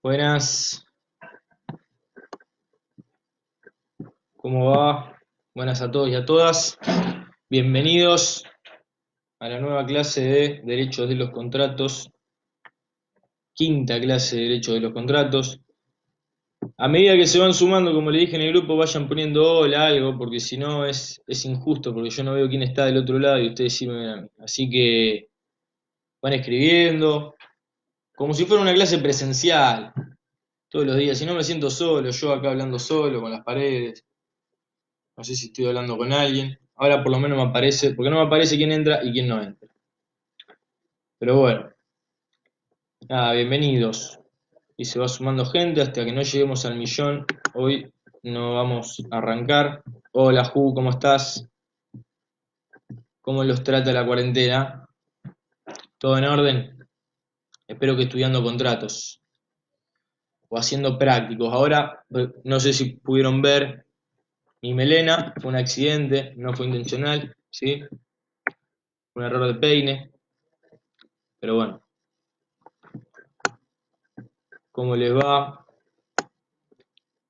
Buenas, ¿cómo va? Buenas a todos y a todas. Bienvenidos a la nueva clase de Derechos de los Contratos, quinta clase de Derechos de los Contratos. A medida que se van sumando, como le dije en el grupo, vayan poniendo hola algo, porque si no es injusto, porque yo no veo quién está del otro lado y ustedes sí me ven a mí. Así que van escribiendo, como si fuera una clase presencial, todos los días. Si no me siento solo, yo acá hablando solo, con las paredes. No sé si estoy hablando con alguien. Ahora por lo menos me aparece, porque no me aparece quién entra y quién no entra. Pero bueno, nada, bienvenidos. Y se va sumando gente hasta que no lleguemos al millón. Hoy no vamos a arrancar. Hola Ju, ¿cómo estás? ¿Cómo los trata la cuarentena? ¿Todo en orden? Espero que estudiando contratos o haciendo prácticos. Ahora, no sé si pudieron ver mi melena, fue un accidente, no fue intencional, ¿sí? Un error de peine, pero bueno, ¿cómo les va?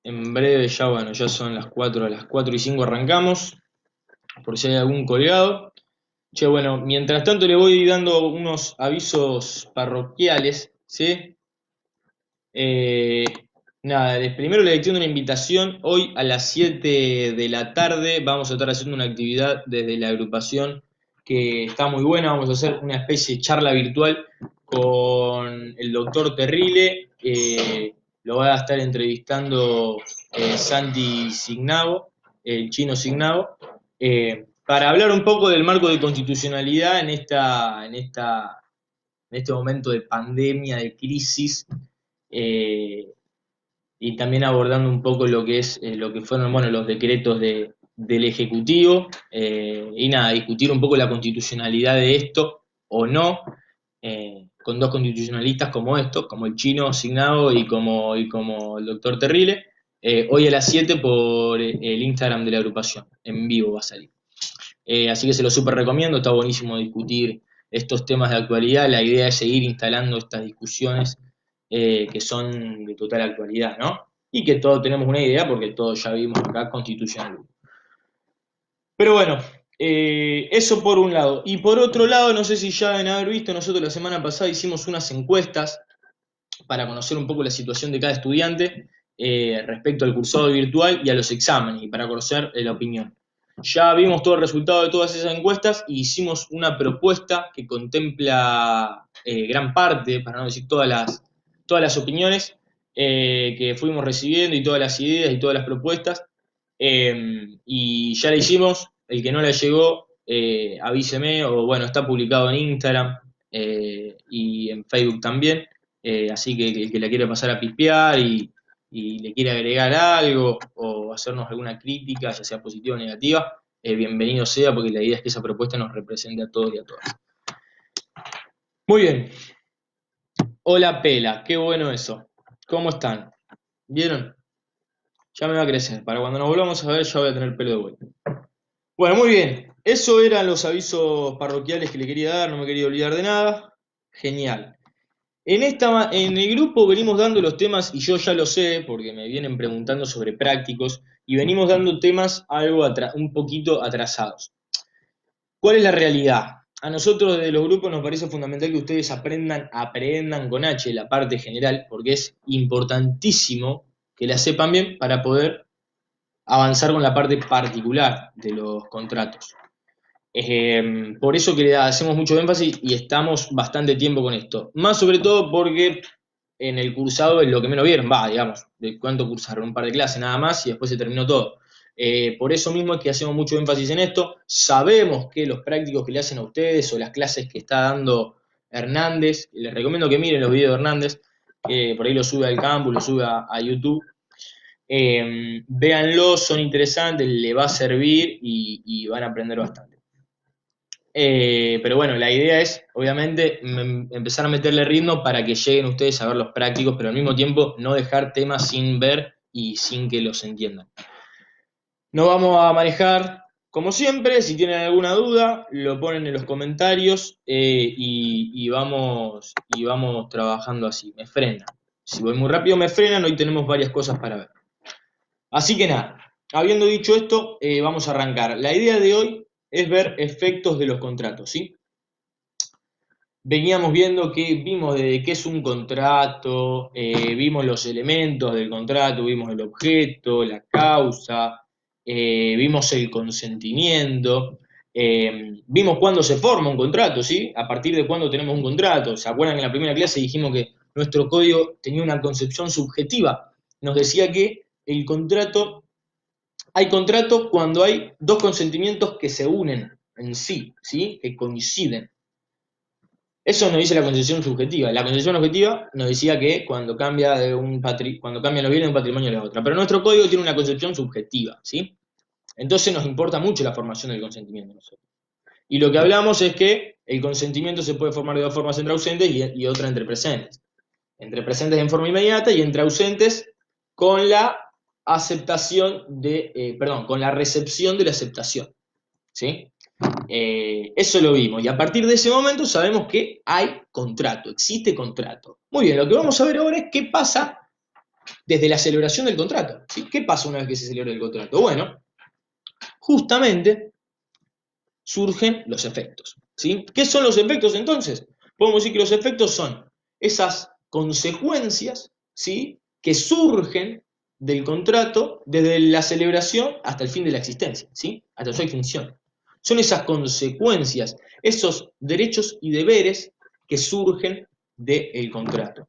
En breve, ya bueno, ya son las 4, a las 4 y 5 arrancamos, por si hay algún colgado. Che, bueno, mientras tanto le voy dando unos avisos parroquiales, ¿sí? Eh, Nada, primero le extiendo una invitación. Hoy a las 7 de la tarde vamos a estar haciendo una actividad desde la agrupación que está muy buena. Vamos a hacer una especie de charla virtual con el doctor Terrile. Lo va a estar entrevistando Santi Signavo, el chino Signavo, para hablar un poco del marco de constitucionalidad en este momento de pandemia, de crisis. eh, y también abordando un poco lo que es lo que fueron bueno, los decretos del Ejecutivo, y nada, discutir un poco la constitucionalidad de esto o no, con dos constitucionalistas como estos, como el chino Signado y como el doctor Terrile. Hoy a las 7 por el Instagram de la agrupación, en vivo va a salir. Así que se lo súper recomiendo, está buenísimo discutir estos temas de actualidad. La idea es seguir instalando estas discusiones que son de total actualidad, ¿no? Y que todos tenemos una idea porque todos ya vimos acá constitucional. Pero bueno, eso por un lado. Y por otro lado, no sé si ya deben haber visto, nosotros la semana pasada hicimos unas encuestas para conocer un poco la situación de cada estudiante respecto al cursado virtual y a los exámenes, y para conocer la opinión. Ya vimos todo el resultado de todas esas encuestas y hicimos una propuesta que contempla gran parte, para no decir todas las opiniones que fuimos recibiendo y todas las ideas y todas las propuestas. Y ya la hicimos, el que no la llegó, avíseme, o bueno, está publicado en Instagram y en Facebook también. Así que el que la quiera pasar a pispear y le quiere agregar algo o hacernos alguna crítica, ya sea positiva o negativa, bienvenido sea, porque la idea es que esa propuesta nos represente a todos y a todas. Muy bien. Hola Pela, qué bueno eso. ¿Cómo están? ¿Vieron? Ya me va a crecer. Para cuando nos volvamos a ver ya voy a tener pelo de vuelta. Bueno, muy bien. Eso eran los avisos parroquiales que le quería dar, no me quería olvidar de nada. Genial. En el grupo venimos dando los temas, y yo ya lo sé, porque me vienen preguntando sobre prácticos, y venimos dando temas algo un poquito atrasados. ¿Cuál es la realidad? A nosotros desde los grupos nos parece fundamental que ustedes aprendan con H la parte general, porque es importantísimo que la sepan bien para poder avanzar con la parte particular de los contratos. Por eso que le hacemos mucho énfasis y estamos bastante tiempo con esto. Más sobre todo porque en el cursado es lo que menos vieron, digamos, de cuánto cursaron, un par de clases nada más y después se terminó todo. Por eso mismo es que hacemos mucho énfasis en esto. Sabemos que los prácticos que le hacen a ustedes o las clases que está dando Hernández, les recomiendo que miren los videos de Hernández, que por ahí lo sube al campus, lo sube a YouTube. Véanlo, son interesantes, le va a servir y van a aprender bastante. Pero bueno, la idea es, obviamente, empezar a meterle ritmo para que lleguen ustedes a ver los prácticos, pero al mismo tiempo no dejar temas sin ver y sin que los entiendan. No vamos a manejar, como siempre, si tienen alguna duda, lo ponen en los comentarios y vamos trabajando así, me frena. Si voy muy rápido me frenan, hoy tenemos varias cosas para ver. Así que nada, habiendo dicho esto, vamos a arrancar. La idea de hoy es ver efectos de los contratos, ¿sí? Veníamos viendo que vimos de qué es un contrato, vimos los elementos del contrato, vimos el objeto, la causa, vimos el consentimiento, vimos cuándo se forma un contrato, ¿sí? A partir de cuándo tenemos un contrato. ¿Se acuerdan que en la primera clase dijimos que nuestro código tenía una concepción subjetiva? Nos decía que el contrato, hay contrato cuando hay dos consentimientos que se unen en sí, ¿sí? Que coinciden. Eso nos dice la concepción subjetiva. La concepción objetiva nos decía que cuando cambia cuando cambian los bienes de un patrimonio a la otra. Pero nuestro código tiene una concepción subjetiva, ¿sí? Entonces nos importa mucho la formación del consentimiento a nosotros. Y lo que hablamos es que el consentimiento se puede formar de dos formas, entre ausentes y otra entre presentes. Entre presentes en forma inmediata y entre ausentes con la aceptación con la recepción de la aceptación, ¿sí? Eso lo vimos y a partir de ese momento sabemos que hay contrato, existe contrato. Muy bien, lo que vamos a ver ahora es qué pasa desde la celebración del contrato, ¿sí? ¿Qué pasa una vez que se celebra el contrato? Bueno, justamente surgen los efectos, ¿sí? ¿Qué son los efectos entonces? Podemos decir que los efectos son esas consecuencias, ¿sí? Que surgen del contrato desde la celebración hasta el fin de la existencia, ¿sí? Hasta su extinción. Son esas consecuencias, esos derechos y deberes que surgen del contrato.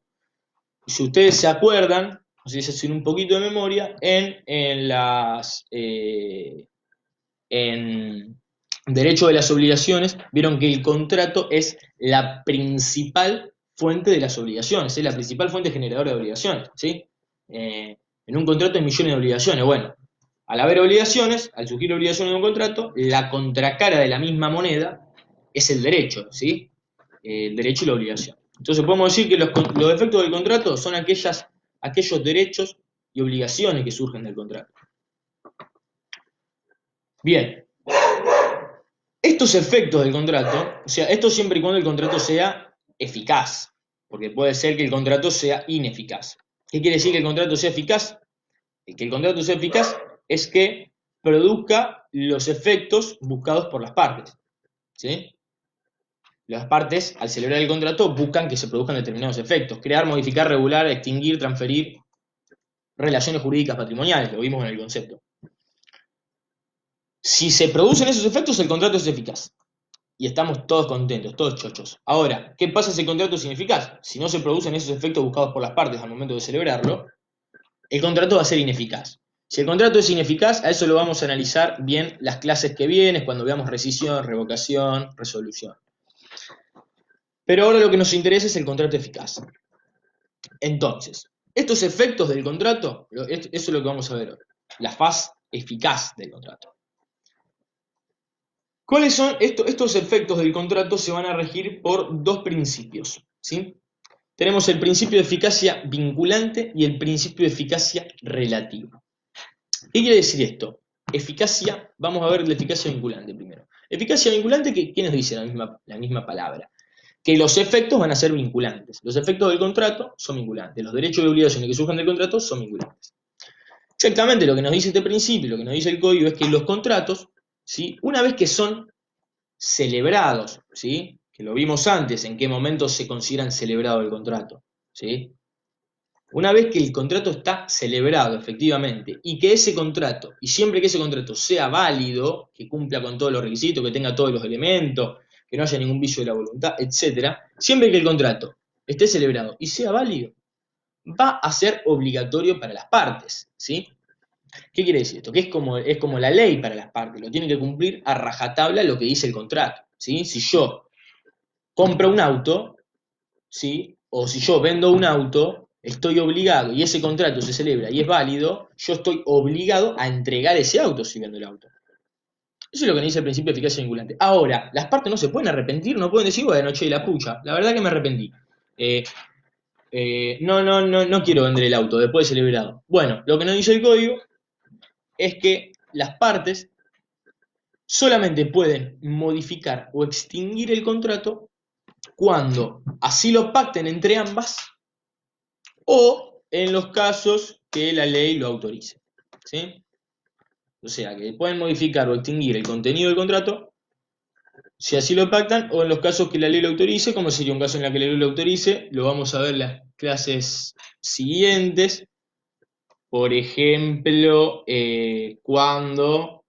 Si ustedes se acuerdan, no sé si hacen un poquito de memoria, en Derecho de las Obligaciones, vieron que el contrato es la principal fuente de las obligaciones, es la principal fuente generadora de obligaciones, ¿sí? En un contrato hay millones de obligaciones. Bueno, al haber obligaciones, al surgir obligaciones en un contrato, la contracara de la misma moneda es el derecho, ¿sí? El derecho y la obligación. Entonces podemos decir que los efectos del contrato son aquellos derechos y obligaciones que surgen del contrato. Bien, estos efectos del contrato, o sea, esto siempre y cuando el contrato sea eficaz, porque puede ser que el contrato sea ineficaz. ¿Qué quiere decir que el contrato sea eficaz? Que el contrato sea eficaz es que produzca los efectos buscados por las partes, ¿sí? Las partes, al celebrar el contrato, buscan que se produzcan determinados efectos: crear, modificar, regular, extinguir, transferir relaciones jurídicas patrimoniales, lo vimos en el concepto. Si se producen esos efectos, el contrato es eficaz. Y estamos todos contentos, todos chochos. Ahora, ¿qué pasa si el contrato es ineficaz? Si no se producen esos efectos buscados por las partes al momento de celebrarlo, el contrato va a ser ineficaz. Si el contrato es ineficaz, a eso lo vamos a analizar bien las clases que vienen, cuando veamos rescisión, revocación, resolución. Pero ahora lo que nos interesa es el contrato eficaz. Entonces, estos efectos del contrato, eso es lo que vamos a ver hoy. La faz eficaz del contrato. ¿Cuáles son estos efectos del contrato? Se van a regir por dos principios, ¿sí? Tenemos el principio de eficacia vinculante y el principio de eficacia relativa. ¿Qué quiere decir esto? Eficacia, vamos a ver la eficacia vinculante primero. Eficacia vinculante, ¿qué nos dice la misma palabra? Que los efectos van a ser vinculantes. Los efectos del contrato son vinculantes. Los derechos y obligaciones que surjan del contrato son vinculantes. Exactamente lo que nos dice este principio, lo que nos dice el código, es que los contratos, ¿sí? Una vez que son celebrados, ¿sí? Que lo vimos antes, en qué momento se consideran celebrado el contrato, ¿sí? Una vez que el contrato está celebrado efectivamente y que ese contrato, y siempre que ese contrato sea válido, que cumpla con todos los requisitos, que tenga todos los elementos, que no haya ningún vicio de la voluntad, etc., siempre que el contrato esté celebrado y sea válido, va a ser obligatorio para las partes, ¿sí? ¿Qué quiere decir esto? Que es como la ley para las partes, lo tienen que cumplir a rajatabla lo que dice el contrato, ¿sí? Si yo compro un auto, ¿sí? O si yo vendo un auto, estoy obligado, y ese contrato se celebra y es válido, yo estoy obligado a entregar ese auto si vendo el auto. Eso es lo que dice el principio de eficacia vinculante. Ahora, las partes no se pueden arrepentir, no pueden decir, bueno, che, la pucha, la verdad que me arrepentí. No quiero vender el auto después de celebrado. Bueno, lo que nos dice el código es que las partes solamente pueden modificar o extinguir el contrato cuando así lo pacten entre ambas o en los casos que la ley lo autorice, ¿sí? O sea, que pueden modificar o extinguir el contenido del contrato si así lo pactan, o en los casos que la ley lo autorice, como sería un caso en el que la ley lo autorice, lo vamos a ver en las clases siguientes. Por ejemplo, cuando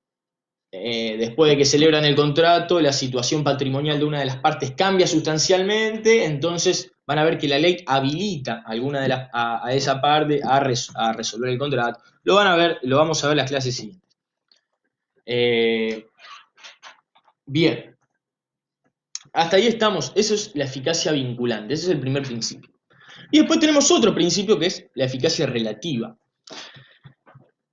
después de que celebran el contrato, la situación patrimonial de una de las partes cambia sustancialmente, entonces van a ver que la ley habilita a esa parte a resolver el contrato. Lo van a ver, lo vamos a ver en las clases siguientes. Bien, hasta ahí estamos. Eso es la eficacia vinculante, ese es el primer principio. Y después tenemos otro principio que es la eficacia relativa.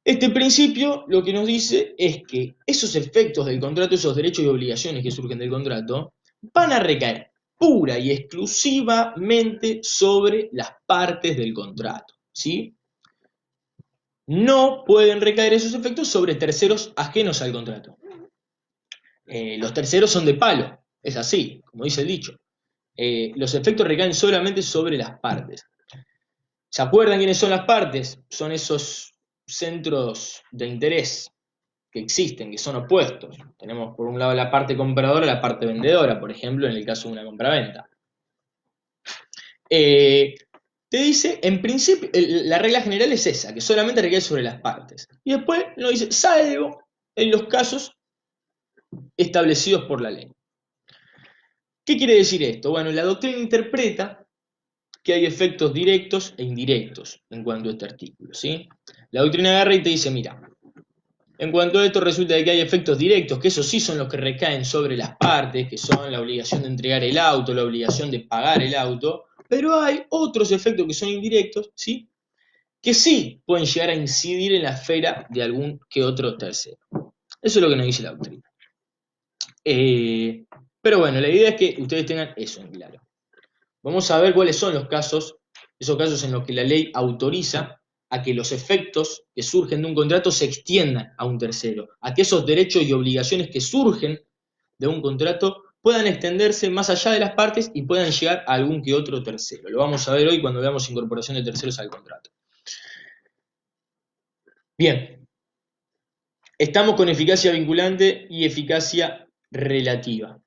Este principio lo que nos dice es que esos efectos del contrato, esos derechos y obligaciones que surgen del contrato, van a recaer pura y exclusivamente sobre las partes del contrato, ¿sí? No pueden recaer esos efectos sobre terceros ajenos al contrato. Los terceros son de palo, es así, como dice el dicho. Los efectos recaen solamente sobre las partes. ¿Se acuerdan quiénes son las partes? Son esos centros de interés que existen, que son opuestos. Tenemos por un lado la parte compradora y la parte vendedora, por ejemplo, en el caso de una compraventa. Te dice, en principio, la regla general es esa, que solamente recae sobre las partes. Y después nos dice, salvo en los casos establecidos por la ley. ¿Qué quiere decir esto? Bueno, la doctrina interpreta que hay efectos directos e indirectos en cuanto a este artículo, ¿sí? La doctrina agarra y te dice, mira, en cuanto a esto resulta de que hay efectos directos, que esos sí son los que recaen sobre las partes, que son la obligación de entregar el auto, la obligación de pagar el auto, pero hay otros efectos que son indirectos, ¿sí? Que sí pueden llegar a incidir en la esfera de algún que otro tercero. Eso es lo que nos dice la doctrina. Pero bueno, la idea es que ustedes tengan eso en claro. Vamos a ver cuáles son los casos, esos casos en los que la ley autoriza a que los efectos que surgen de un contrato se extiendan a un tercero, a que esos derechos y obligaciones que surgen de un contrato puedan extenderse más allá de las partes y puedan llegar a algún que otro tercero. Lo vamos a ver hoy cuando veamos incorporación de terceros al contrato. Bien, estamos con eficacia vinculante y eficacia relativa.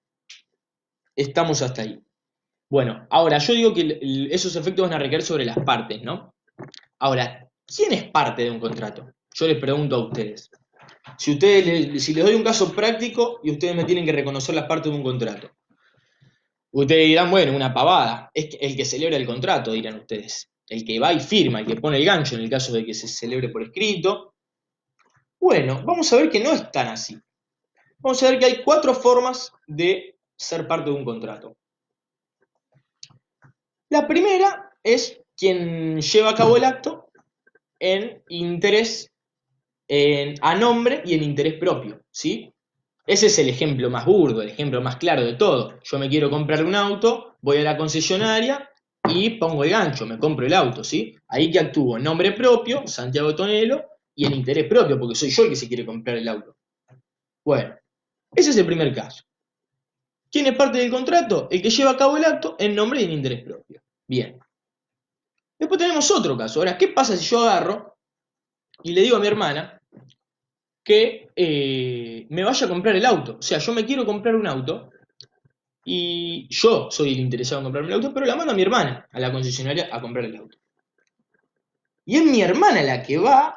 Estamos hasta ahí. Bueno, ahora yo digo que esos efectos van a recaer sobre las partes, ¿no? Ahora, ¿quién es parte de un contrato? Yo les pregunto a ustedes. Si les doy un caso práctico y ustedes me tienen que reconocer las partes de un contrato. Ustedes dirán, bueno, una pavada. Es el que celebra el contrato, dirán ustedes. El que va y firma, el que pone el gancho en el caso de que se celebre por escrito. Bueno, vamos a ver que no es tan así. Vamos a ver que hay 4 formas de ser parte de un contrato. La primera es quien lleva a cabo el acto en interés, a nombre y en interés propio, ¿sí? Ese es el ejemplo más burdo, el ejemplo más claro de todo. Yo me quiero comprar un auto, voy a la concesionaria y pongo el gancho, me compro el auto, ¿sí? Ahí que actúo en nombre propio, Santiago Tonelo, y en interés propio, porque soy yo el que se quiere comprar el auto. Bueno, ese es el primer caso. ¿Quién es parte del contrato? El que lleva a cabo el acto en nombre y en interés propio. Bien. Después tenemos otro caso. Ahora, ¿qué pasa si yo agarro y le digo a mi hermana que me vaya a comprar el auto? O sea, yo me quiero comprar un auto y yo soy el interesado en comprarme el auto, pero la mando a mi hermana a la concesionaria a comprar el auto. Y es mi hermana la que va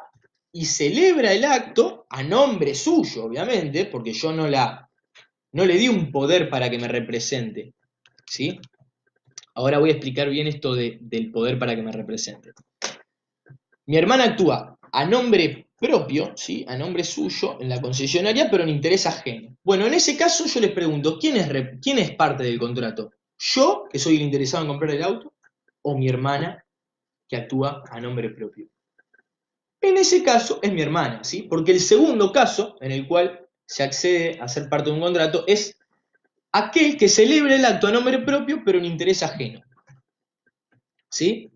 y celebra el acto a nombre suyo, obviamente, porque yo no le di un poder para que me represente, ¿sí? Ahora voy a explicar bien esto del poder para que me represente. Mi hermana actúa a nombre propio, ¿sí? A nombre suyo, en la concesionaria, pero en interés ajeno. Bueno, en ese caso yo les pregunto, ¿quién es parte del contrato? ¿Yo, que soy el interesado en comprar el auto? ¿O mi hermana, que actúa a nombre propio? En ese caso es mi hermana, ¿sí? Porque el segundo caso, en el cual se accede a ser parte de un contrato, es aquel que celebra el acto a nombre propio, pero en interés ajeno. ¿Sí?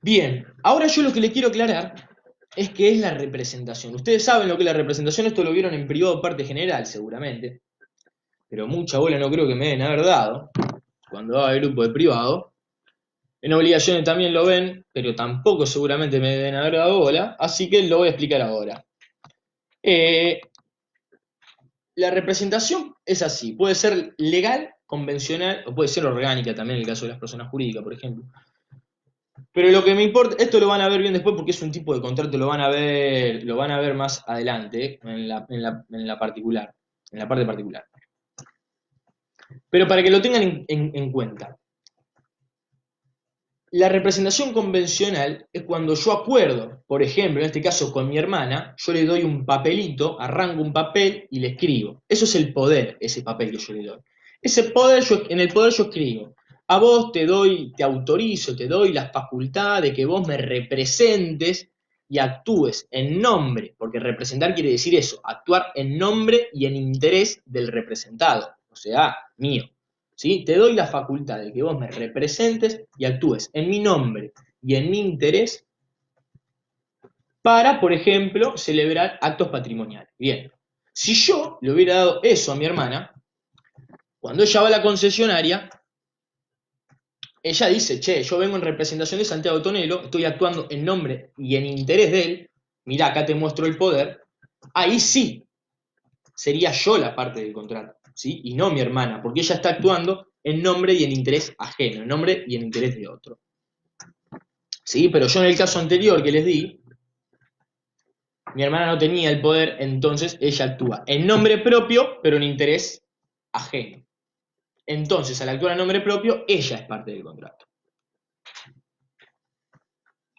Bien, ahora yo lo que le quiero aclarar es que es la representación. Ustedes saben lo que es la representación, esto lo vieron en privado parte general seguramente, pero mucha bola no creo que me deben haber dado cuando daba el grupo de privado. En obligaciones también lo ven, pero tampoco seguramente me deben haber dado bola, así que lo voy a explicar ahora. Eh, la representación es así, puede ser legal, convencional, o puede ser orgánica también en el caso de las personas jurídicas, por ejemplo. Pero lo que me importa, esto lo van a ver bien después porque es un tipo de contrato, lo van a ver más adelante, en la particular, en la parte particular. Pero para que lo tengan en cuenta. La representación convencional es cuando yo acuerdo, por ejemplo, en este caso con mi hermana, yo le doy un papelito, arranco un papel y le escribo. Eso es el poder, ese papel que yo le doy. Ese poder, en el poder yo escribo. A vos te doy, te autorizo, te doy la facultad de que vos me representes y actúes en nombre, porque representar quiere decir eso, actuar en nombre y en interés del representado, o sea, mío. ¿Sí? Te doy la facultad de que vos me representes y actúes en mi nombre y en mi interés para, por ejemplo, celebrar actos patrimoniales. Bien, si yo le hubiera dado eso a mi hermana, cuando ella va a la concesionaria, ella dice, che, yo vengo en representación de Santiago Tonelo, estoy actuando en nombre y en interés de él, mirá, acá te muestro el poder, ahí sí sería yo la parte del contrato, ¿sí? Y no mi hermana, porque ella está actuando en nombre y en interés ajeno, en nombre y en interés de otro. ¿Sí? Pero yo en el caso anterior que les di, mi hermana no tenía el poder, entonces ella actúa en nombre propio, pero en interés ajeno. Entonces, al actuar en nombre propio, ella es parte del contrato.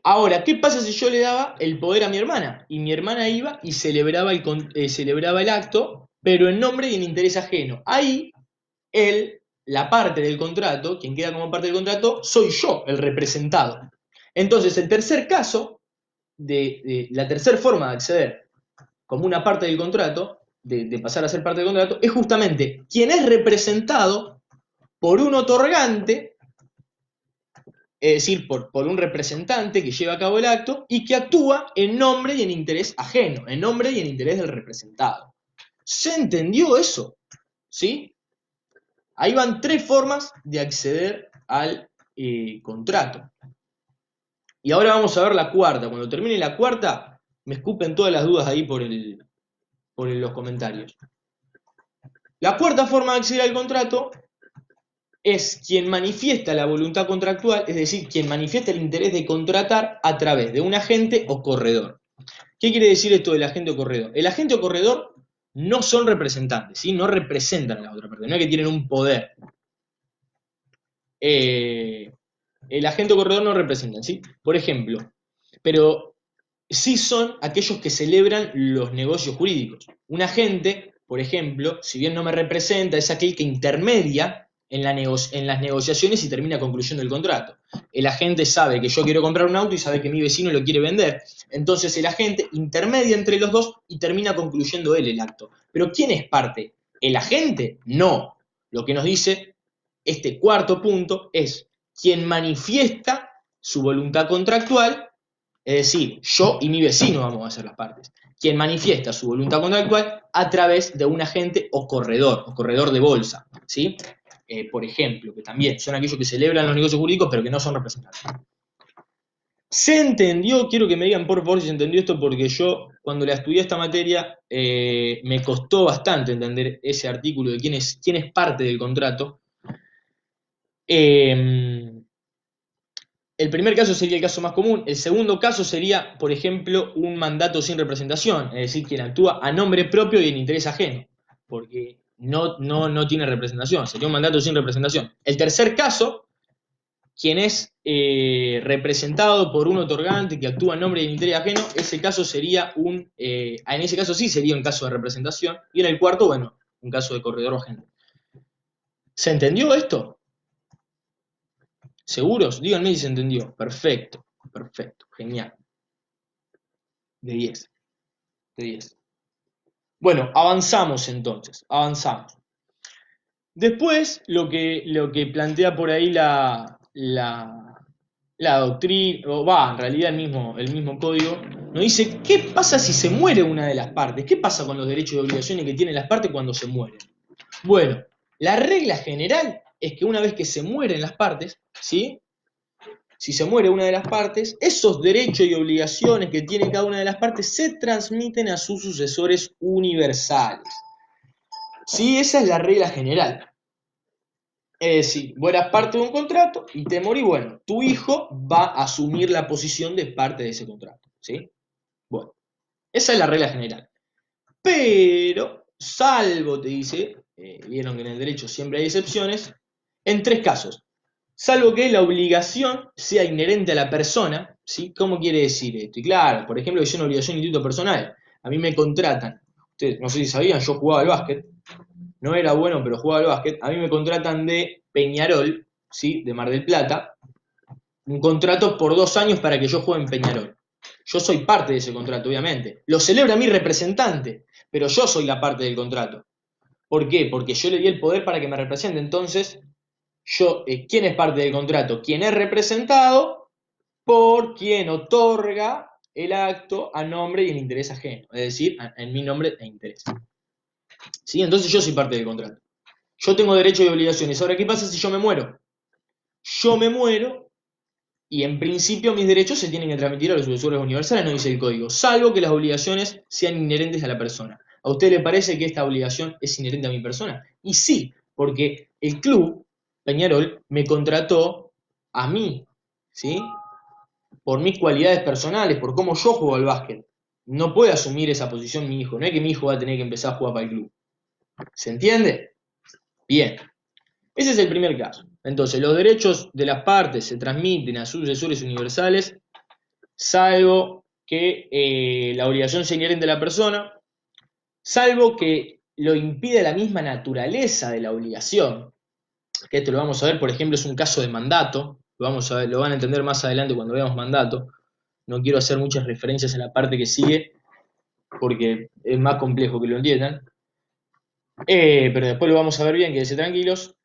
Ahora, ¿qué pasa si yo le daba el poder a mi hermana? Y mi hermana iba y celebraba el acto, pero en nombre y en interés ajeno. Ahí, él, la parte del contrato, quien queda como parte del contrato, soy yo, el representado. Entonces, el tercer caso, la tercera forma de acceder como una parte del contrato, de pasar a ser parte del contrato, es justamente quien es representado por un otorgante, es decir, por un representante que lleva a cabo el acto y que actúa en nombre y en interés ajeno, en nombre y en interés del representado. ¿Se entendió eso? ¿Sí? Ahí van tres formas de acceder al contrato. Y ahora vamos a ver la cuarta. Cuando termine la cuarta, me escupen todas las dudas ahí por los comentarios. La cuarta forma de acceder al contrato es quien manifiesta la voluntad contractual, es decir, quien manifiesta el interés de contratar a través de un agente o corredor. ¿Qué quiere decir esto del agente o corredor? El agente o corredor no son representantes, ¿sí? No representan a la otra parte, no es que tienen un poder. El agente o corredor no representan, ¿sí? Por ejemplo, pero sí son aquellos que celebran los negocios jurídicos. Un agente, por ejemplo, si bien no me representa, es aquel que intermedia en las negociaciones y termina concluyendo el contrato. El agente sabe que yo quiero comprar un auto y sabe que mi vecino lo quiere vender. Entonces el agente intermedia entre los dos y termina concluyendo él el acto. Pero ¿quién es parte? ¿El agente? No. Lo que nos dice este cuarto punto es quien manifiesta su voluntad contractual, es decir, yo y mi vecino vamos a ser las partes, quien manifiesta su voluntad contractual a través de un agente o corredor de bolsa, ¿sí? Por ejemplo, que también son aquellos que celebran los negocios jurídicos pero que no son representantes. ¿Se entendió? Quiero que me digan por favor si se entendió esto, porque yo cuando la estudié esta materia me costó bastante entender ese artículo de quién es parte del contrato. El primer caso sería el caso más común. El segundo caso sería, por ejemplo, un mandato sin representación, es decir, quien actúa a nombre propio y en interés ajeno, porque no tiene representación, sería un mandato sin representación. El tercer caso, quien es representado por un otorgante que actúa en nombre y en interés ajeno, ese caso sería en ese caso sí sería un caso de representación, y en el cuarto, bueno, un caso de corredor o agente. ¿Se entendió esto? ¿Seguros? Díganme si se entendió. Perfecto, perfecto, genial. De 10. De 10. Bueno, avanzamos entonces, avanzamos. Después, lo que plantea por ahí la doctrina, o va, en realidad el mismo código, nos dice, ¿qué pasa si se muere una de las partes? ¿Qué pasa con los derechos y obligaciones que tienen las partes cuando se mueren? Bueno, la regla general es que una vez que se mueren las partes, ¿sí? Si se muere una de las partes, esos derechos y obligaciones que tiene cada una de las partes se transmiten a sus sucesores universales. Sí, esa es la regla general. Es decir, vos eras parte de un contrato y te morí, bueno, tu hijo va a asumir la posición de parte de ese contrato, ¿sí? Bueno, esa es la regla general. Pero, salvo, te dice, vieron que en el derecho siempre hay excepciones, en 3 casos. Salvo que la obligación sea inherente a la persona, ¿sí? ¿Cómo quiere decir esto? Y claro, por ejemplo, que sea una obligación de instituto personal. A mí me contratan, ustedes no sé si sabían, yo jugaba al básquet, no era bueno, pero jugaba al básquet. A mí me contratan de Peñarol, ¿sí? De Mar del Plata, un contrato por 2 años para que yo juegue en Peñarol. Yo soy parte de ese contrato, obviamente. Lo celebra mi representante, pero yo soy la parte del contrato. ¿Por qué? Porque yo le di el poder para que me represente. Entonces, ¿quién es parte del contrato? Quien es representado por quien otorga el acto a nombre y en interés ajeno. Es decir, en mi nombre e interés. ¿Sí? Entonces yo soy parte del contrato. Yo tengo derechos y obligaciones. Ahora, ¿qué pasa si yo me muero? Yo me muero y en principio mis derechos se tienen que transmitir a los sucesores universales, no dice el código, salvo que las obligaciones sean inherentes a la persona. ¿A usted le parece que esta obligación es inherente a mi persona? Y sí, porque el club, Peñarol, me contrató a mí, ¿sí? Por mis cualidades personales, por cómo yo juego al básquet. No puede asumir esa posición mi hijo, no es que mi hijo va a tener que empezar a jugar para el club. ¿Se entiende? Bien. Ese es el primer caso. Entonces, los derechos de las partes se transmiten a sus sucesores universales, salvo que la obligación sea inherente a la persona, salvo que lo impida la misma naturaleza de la obligación, que esto lo vamos a ver, por ejemplo, es un caso de mandato, lo vamos a ver, lo van a entender más adelante cuando veamos mandato, no quiero hacer muchas referencias en la parte que sigue, porque es más complejo que lo entiendan, pero después lo vamos a ver bien, quédense tranquilos.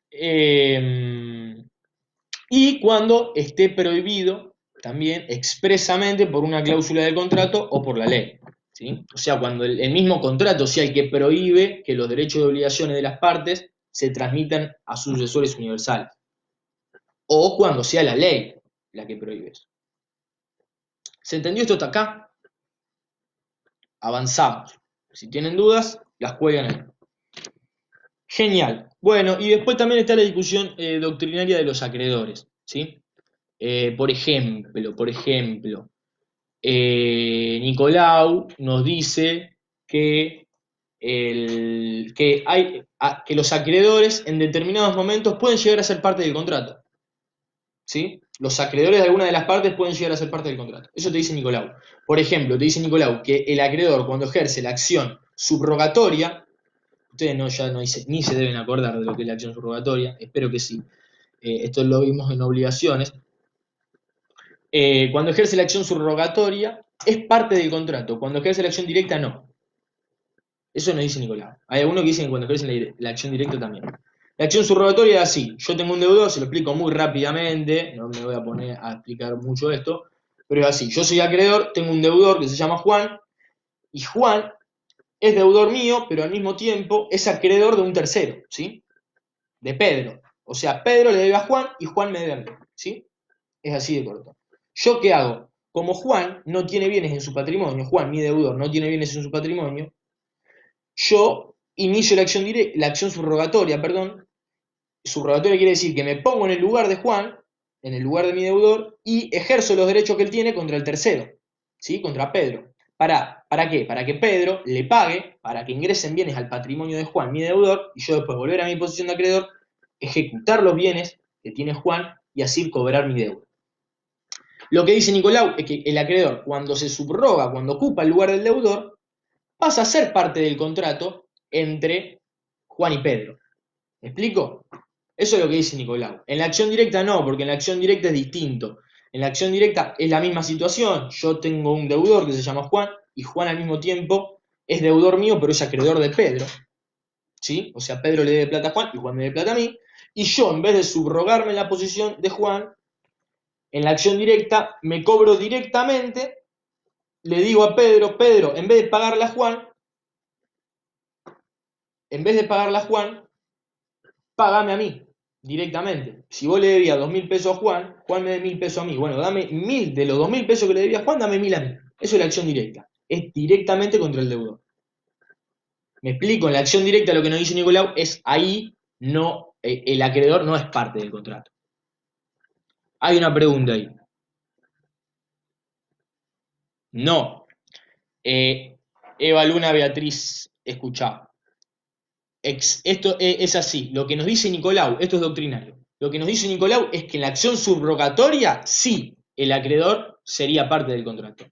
Y cuando esté prohibido también expresamente por una cláusula del contrato o por la ley. ¿Sí? O sea, cuando el mismo contrato sea el que prohíbe que los derechos y obligaciones de las partes se transmitan a sus sucesores universales. O cuando sea la ley la que prohíbe eso. ¿Se entendió esto hasta acá? Avanzamos. Si tienen dudas, las juegan ahí. Genial. Bueno, y después también está la discusión doctrinaria de los acreedores. ¿Sí? Por ejemplo, Nicolau nos dice que los acreedores en determinados momentos pueden llegar a ser parte del contrato. ¿Sí? Los acreedores de alguna de las partes pueden llegar a ser parte del contrato. Eso te dice Nicolau. Por ejemplo, te dice Nicolau que el acreedor cuando ejerce la acción subrogatoria, ustedes ni se deben acordar de lo que es la acción subrogatoria, espero que sí. Esto lo vimos en obligaciones. Cuando ejerce la acción subrogatoria, es parte del contrato. Cuando ejerce la acción directa, no. Eso no dice Nicolás. Hay algunos que dicen que cuando ejercen la acción directa también. La acción subrogatoria es así. Yo tengo un deudor, se lo explico muy rápidamente, no me voy a poner a explicar mucho esto, pero es así. Yo soy acreedor, tengo un deudor que se llama Juan, y Juan es deudor mío, pero al mismo tiempo es acreedor de un tercero, ¿sí? De Pedro. O sea, Pedro le debe a Juan y Juan me debe a mí, ¿sí? Es así de corto. ¿Yo qué hago? Como Juan no tiene bienes en su patrimonio, Juan, mi deudor, no tiene bienes en su patrimonio, yo inicio la acción subrogatoria, perdón. Subrogatoria quiere decir que me pongo en el lugar de Juan, en el lugar de mi deudor, y ejerzo los derechos que él tiene contra el tercero, ¿sí? Contra Pedro. ¿Para qué? Para que Pedro le pague, para que ingresen bienes al patrimonio de Juan, mi deudor, y yo después volver a mi posición de acreedor, ejecutar los bienes que tiene Juan y así cobrar mi deuda. Lo que dice Nicolau es que el acreedor, cuando se subroga, cuando ocupa el lugar del deudor, pasa a ser parte del contrato entre Juan y Pedro. ¿Me explico? Eso es lo que dice Nicolau. En la acción directa no, porque en la acción directa es distinto. En la acción directa es la misma situación. Yo tengo un deudor que se llama Juan y Juan al mismo tiempo es deudor mío, pero es acreedor de Pedro. ¿Sí? O sea, Pedro le debe plata a Juan y Juan me debe plata a mí. Y yo, en vez de subrogarme en la posición de Juan, en la acción directa me cobro directamente, le digo a Pedro, Pedro, en vez de pagarle a Juan, págame a mí. directamente. Si vos le debías 2.000 pesos a Juan, Juan me debe 1.000 pesos a mí. Bueno, dame 1.000 de los 2.000 pesos que le debía a Juan, dame 1.000 a mí. Eso es la acción directa. Es directamente contra el deudor. Me explico, en la acción directa lo que nos dice Nicolau es ahí, no, el acreedor no es parte del contrato. Hay una pregunta ahí. No. Eva Luna Beatriz, escuchá. Esto es así. Lo que nos dice Nicolau, esto es doctrinario. Lo que nos dice Nicolau es que en la acción subrogatoria, sí, el acreedor sería parte del contrato.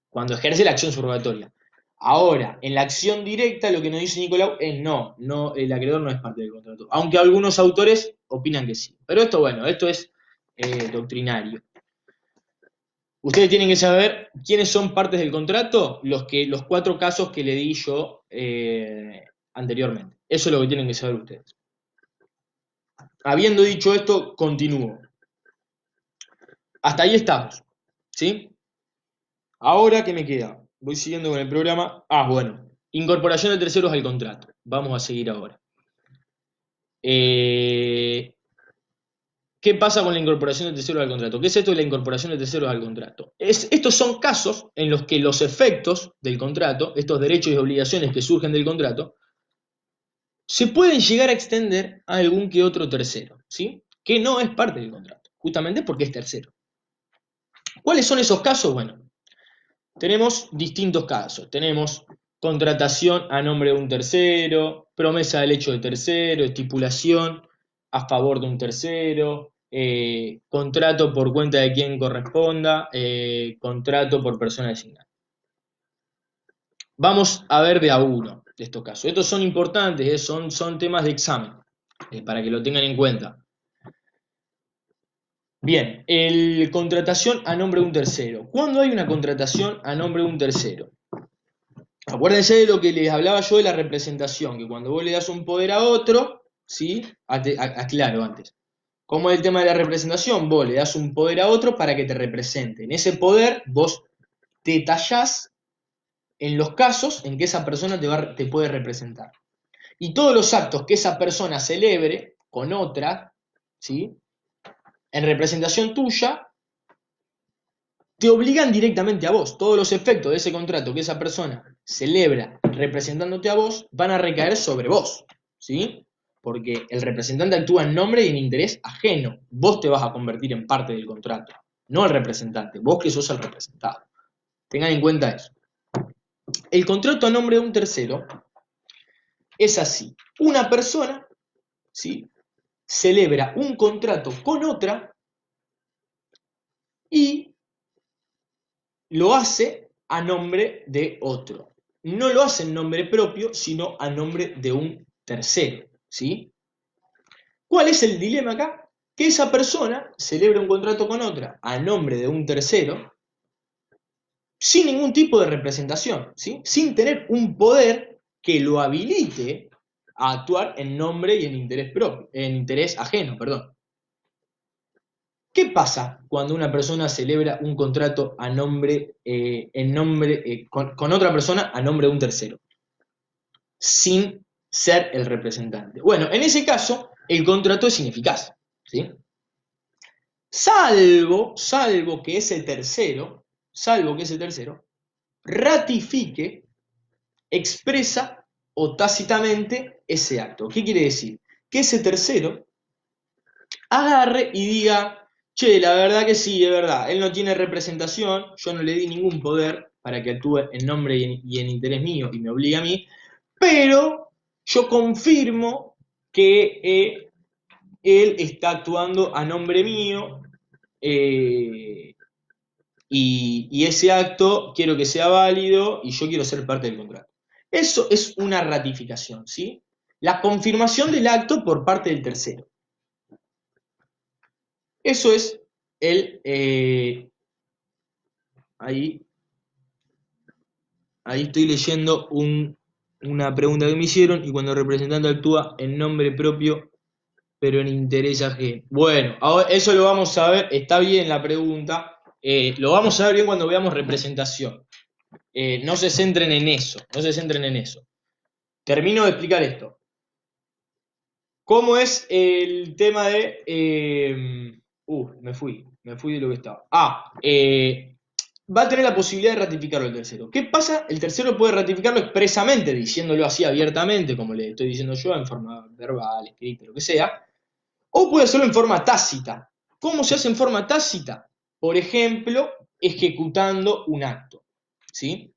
Cuando ejerce la acción subrogatoria. Ahora, en la acción directa, lo que nos dice Nicolau es no, el acreedor no es parte del contrato. Aunque algunos autores opinan que sí. Pero esto, bueno, esto es doctrinario. Ustedes tienen que saber quiénes son partes del contrato, los 4 casos que le di yo anteriormente. Eso es lo que tienen que saber ustedes. Habiendo dicho esto, continúo. Hasta ahí estamos, ¿sí? Ahora, ¿qué me queda? Voy siguiendo con el programa. Bueno. Incorporación de terceros al contrato. Vamos a seguir ahora. ¿Qué pasa con la incorporación de terceros al contrato? ¿Qué es esto de la incorporación de terceros al contrato? Estos son casos en los que los efectos del contrato, estos derechos y obligaciones que surgen del contrato, se pueden llegar a extender a algún que otro tercero, ¿sí? Que no es parte del contrato, justamente porque es tercero. ¿Cuáles son esos casos? Bueno, tenemos distintos casos. Tenemos contratación a nombre de un tercero, promesa del hecho de tercero, estipulación a favor de un tercero, contrato por cuenta de quien corresponda, contrato por persona designada. Vamos a ver de a uno de estos casos. Estos son importantes, son temas de examen, para que lo tengan en cuenta. Bien, el contratación a nombre de un tercero. ¿Cuándo hay una contratación a nombre de un tercero? Acuérdense de lo que les hablaba yo de la representación, que cuando vos le das un poder a otro, ¿sí? Aclaro antes. ¿Cómo es el tema de la representación? Vos le das un poder a otro para que te represente. En ese poder vos detallás en los casos en que esa persona te puede representar. Y todos los actos que esa persona celebre con otra, ¿sí? En representación tuya, te obligan directamente a vos. Todos los efectos de ese contrato que esa persona celebra representándote a vos van a recaer sobre vos, ¿sí? Porque el representante actúa en nombre y en interés ajeno. Vos te vas a convertir en parte del contrato, no el representante, vos que sos el representado. Tengan en cuenta eso. El contrato a nombre de un tercero es así. Una persona, ¿sí? Celebra un contrato con otra y lo hace a nombre de otro. No lo hace en nombre propio, sino a nombre de un tercero, ¿sí? ¿Cuál es el dilema acá? Que esa persona celebra un contrato con otra a nombre de un tercero sin ningún tipo de representación, ¿sí? Sin tener un poder que lo habilite a actuar en nombre y en interés propio, en interés ajeno, perdón. ¿Qué pasa cuando una persona celebra un contrato a nombre, con otra persona a nombre de un tercero, sin ser el representante? Bueno, en ese caso, el contrato es ineficaz, ¿sí? Salvo que ese tercero, ratifique, expresa o tácitamente ese acto. ¿Qué quiere decir? Que ese tercero agarre y diga, che, la verdad que sí, es verdad, él no tiene representación, yo no le di ningún poder para que actúe en nombre y en interés mío y me obligue a mí, pero yo confirmo que él está actuando a nombre mío y ese acto quiero que sea válido y yo quiero ser parte del contrato. Eso es una ratificación, ¿sí? La confirmación del acto por parte del tercero. Eso es ahí estoy leyendo una pregunta que me hicieron y cuando el representante actúa en nombre propio pero en interés ajeno. Bueno, ahora eso lo vamos a ver, está bien la pregunta, lo vamos a ver bien cuando veamos representación. No se centren en eso, no se centren en eso. Termino de explicar esto. ¿Cómo es el tema de... me fui de lo que estaba. Va a tener la posibilidad de ratificarlo el tercero. ¿Qué pasa? El tercero puede ratificarlo expresamente, diciéndolo así abiertamente, como le estoy diciendo yo, en forma verbal, escrita, lo que sea, o puede hacerlo en forma tácita. ¿Cómo se hace en forma tácita? Por ejemplo, ejecutando un acto. ¿Sí?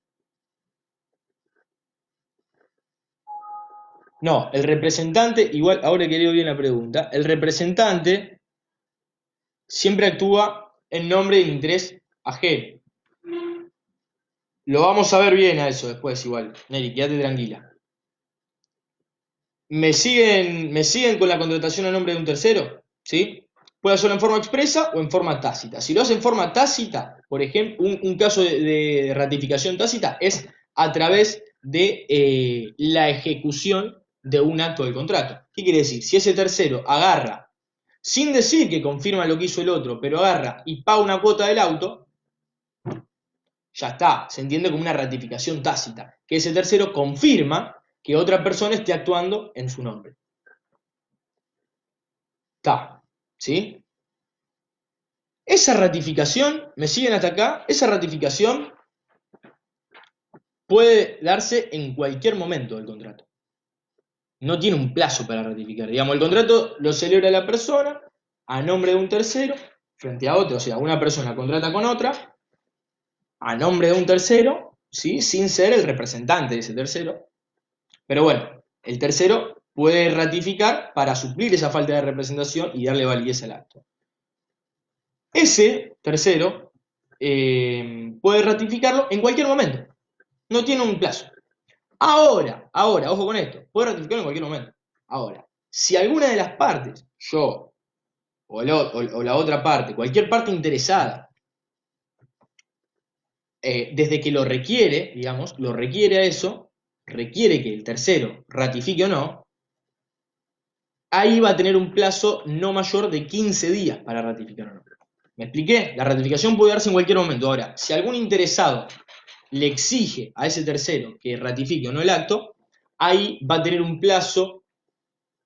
No, el representante, igual, ahora que leo bien la pregunta, el representante siempre actúa en nombre del interés ajeno. Lo vamos a ver bien a eso después, igual. Neri, quédate tranquila. ¿Me siguen con la contratación a nombre de un tercero? ¿Sí? Puede hacerlo en forma expresa o en forma tácita. Si lo hace en forma tácita, por ejemplo, un caso de ratificación tácita es a través de la ejecución de un acto del contrato. ¿Qué quiere decir? Si ese tercero agarra, sin decir que confirma lo que hizo el otro, pero agarra y paga una cuota del auto, ya está, se entiende como una ratificación tácita, que ese tercero confirma que otra persona esté actuando en su nombre. Está, ¿sí? Esa ratificación, ¿me siguen hasta acá? Esa ratificación puede darse en cualquier momento del contrato. No tiene un plazo para ratificar. Digamos, el contrato lo celebra la persona a nombre de un tercero frente a otro. O sea, una persona contrata con otra a nombre de un tercero, ¿sí? Sin ser el representante de ese tercero. Pero bueno, el tercero puede ratificar para suplir esa falta de representación y darle validez al acto. Ese tercero puede ratificarlo en cualquier momento. No tiene un plazo. Ahora, ojo con esto, puede ratificarlo en cualquier momento. Ahora, si alguna de las partes, yo o la otra parte, cualquier parte interesada, desde que lo requiere, digamos, lo requiere a eso, requiere que el tercero ratifique o no, ahí va a tener un plazo no mayor de 15 días para ratificar o no. ¿Me expliqué? La ratificación puede darse en cualquier momento. Ahora, si algún interesado le exige a ese tercero que ratifique o no el acto, ahí va a tener un plazo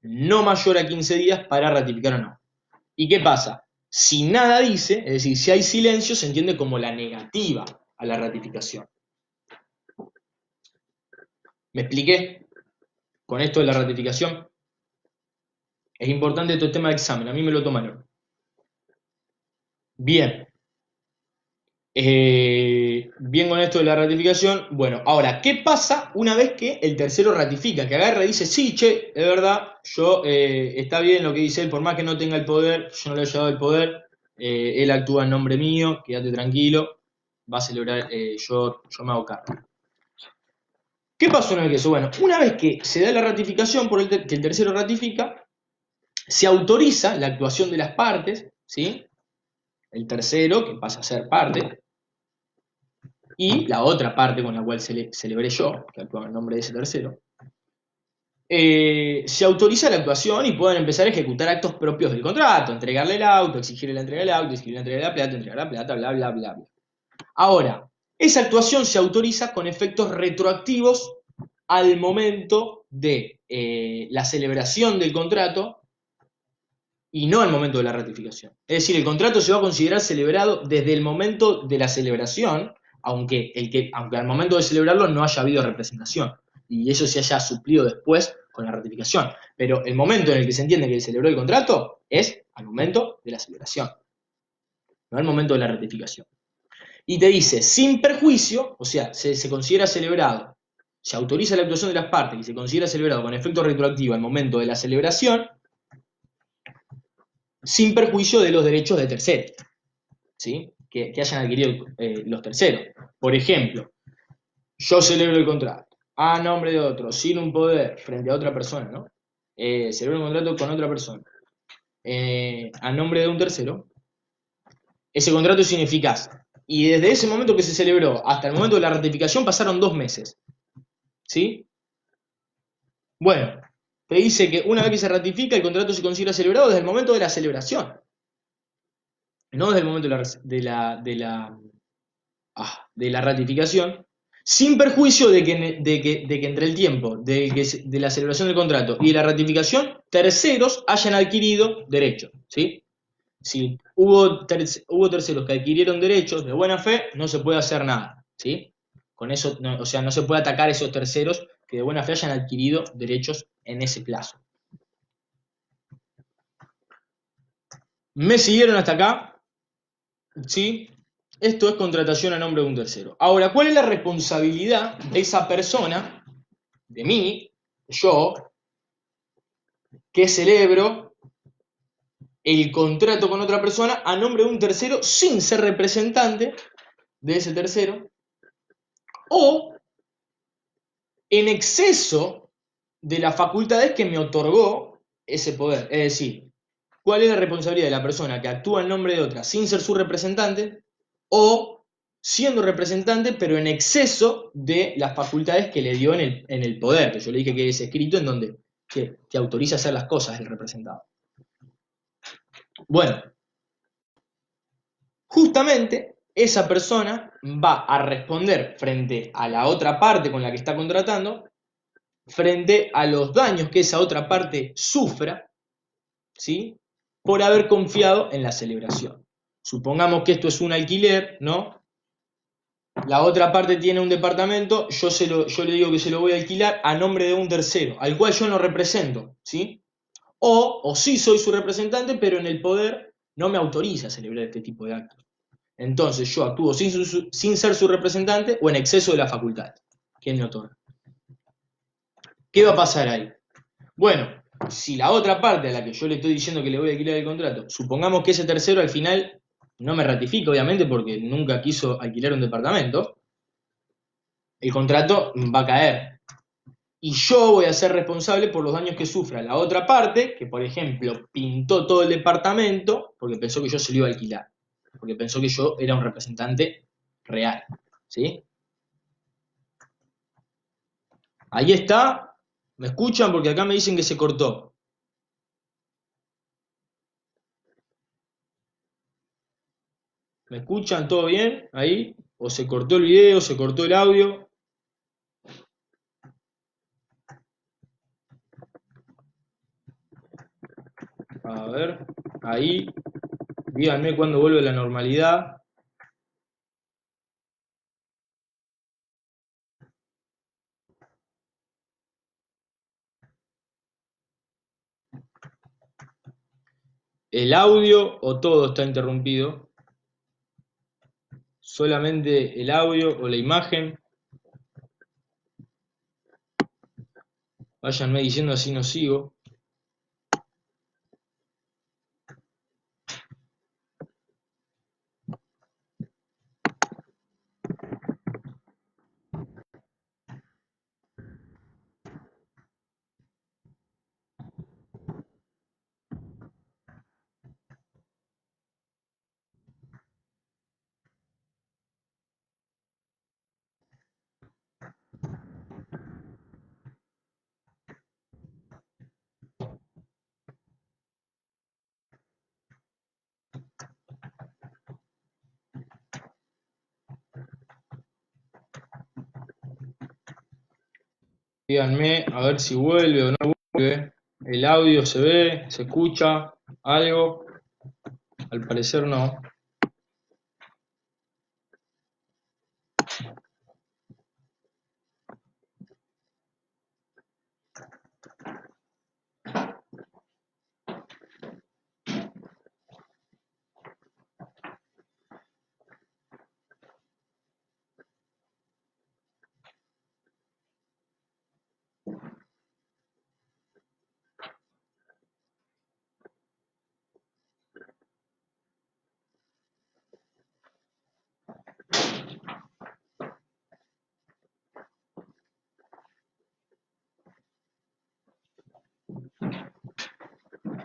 no mayor a 15 días para ratificar o no. ¿Y qué pasa? Si nada dice, es decir, si hay silencio, se entiende como la negativa a la ratificación. ¿Me expliqué? Con esto de la ratificación. Es importante todo el tema de examen, a mí me lo tomaron. Bien. Bien con esto de la ratificación. Bueno, ahora, ¿qué pasa una vez que el tercero ratifica? Que agarra y dice, sí, che, es verdad, yo está bien lo que dice él, por más que no tenga el poder, yo no le he llevado el poder, él actúa en nombre mío, quédate tranquilo, va a celebrar, yo me hago cargo. ¿Qué pasa una vez que eso? Bueno, una vez que se da la ratificación por que el tercero ratifica, se autoriza la actuación de las partes, ¿sí? El tercero, que pasa a ser parte, y la otra parte con la cual celebré yo, que actúa en nombre de ese tercero, se autoriza la actuación y pueden empezar a ejecutar actos propios del contrato, entregarle el auto, exigirle la entrega del auto, exigirle la entrega de la plata, entregar la plata, bla, bla, bla, bla. Ahora, esa actuación se autoriza con efectos retroactivos al momento de la celebración del contrato y no al momento de la ratificación. Es decir, el contrato se va a considerar celebrado desde el momento de la celebración, aunque al momento de celebrarlo no haya habido representación, y eso se haya suplido después con la ratificación. Pero el momento en el que se entiende que se celebró el contrato es al momento de la celebración, no al momento de la ratificación. Y te dice, sin perjuicio, o sea, se considera celebrado, se autoriza la actuación de las partes y se considera celebrado con efecto retroactivo al momento de la celebración, sin perjuicio de los derechos de terceros, ¿sí? Que hayan adquirido los terceros. Por ejemplo, yo celebro el contrato a nombre de otro, sin un poder, frente a otra persona, ¿no? Celebro un contrato con otra persona, a nombre de un tercero, ese contrato es ineficaz. Y desde ese momento que se celebró hasta el momento de la ratificación pasaron 2 meses, ¿sí? Bueno, te dice que una vez que se ratifica, el contrato se considera celebrado desde el momento de la celebración, no desde el momento de la ratificación, sin perjuicio de que entre el tiempo de la celebración del contrato y la ratificación, terceros hayan adquirido derechos, ¿sí? Si hubo terceros que adquirieron derechos de buena fe, no se puede hacer nada, ¿sí? Con eso, no, o sea, no se puede atacar a esos terceros que de buena fe hayan adquirido derechos en ese plazo. ¿Me siguieron hasta acá? ¿Sí? Esto es contratación a nombre de un tercero. Ahora, ¿cuál es la responsabilidad de esa persona, de mí, yo, que celebro el contrato con otra persona a nombre de un tercero sin ser representante de ese tercero, o en exceso de las facultades que me otorgó ese poder? Es decir, ¿cuál es la responsabilidad de la persona que actúa en nombre de otra sin ser su representante, o siendo representante pero en exceso de las facultades que le dio en el poder? Que yo le dije que es escrito en donde te autoriza a hacer las cosas el representado. Bueno, justamente esa persona va a responder frente a la otra parte con la que está contratando, frente a los daños que esa otra parte sufra, ¿sí? Por haber confiado en la celebración. Supongamos que esto es un alquiler, ¿no? La otra parte tiene un departamento, yo le digo que se lo voy a alquilar a nombre de un tercero, al cual yo no represento, ¿sí? O sí soy su representante, pero en el poder no me autoriza a celebrar este tipo de actos. Entonces yo actúo sin ser su representante o en exceso de la facultad que él me otorga. ¿Qué va a pasar ahí? Bueno, si la otra parte a la que yo le estoy diciendo que le voy a alquilar el contrato, supongamos que ese tercero al final no me ratifica, obviamente, porque nunca quiso alquilar un departamento, el contrato va a caer. Y yo voy a ser responsable por los daños que sufra la otra parte, que por ejemplo pintó todo el departamento porque pensó que yo se lo iba a alquilar, porque pensó que yo era un representante real. ¿Sí? Ahí está. ¿Me escuchan? Porque acá me dicen que se cortó. ¿Me escuchan? ¿Todo bien? Ahí. ¿O se cortó el video? ¿Se cortó el audio? A ver. Ahí. Díganme cuándo vuelve la normalidad. ¿El audio o todo está interrumpido? ¿Solamente el audio o la imagen? Váyanme diciendo, así no sigo. Díganme a ver si vuelve o no vuelve. ¿El audio se ve? ¿Se escucha? ¿Algo? Al parecer no.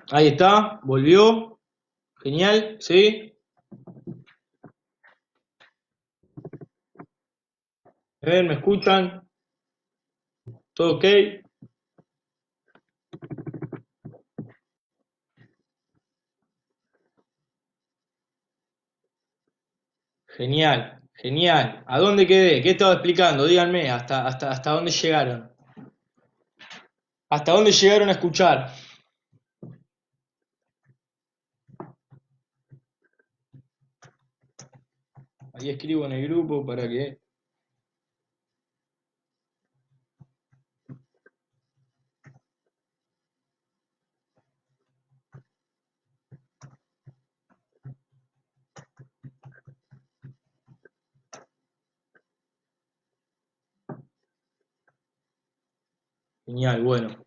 Ahí está, volvió. Genial, ¿sí? A ver, ¿me escuchan? ¿Todo ok? Genial, Genial. ¿A dónde quedé? ¿Qué estaba explicando? Díganme, ¿hasta dónde llegaron? ¿Hasta dónde llegaron a escuchar? Ahí escribo en el grupo para que... Genial, bueno.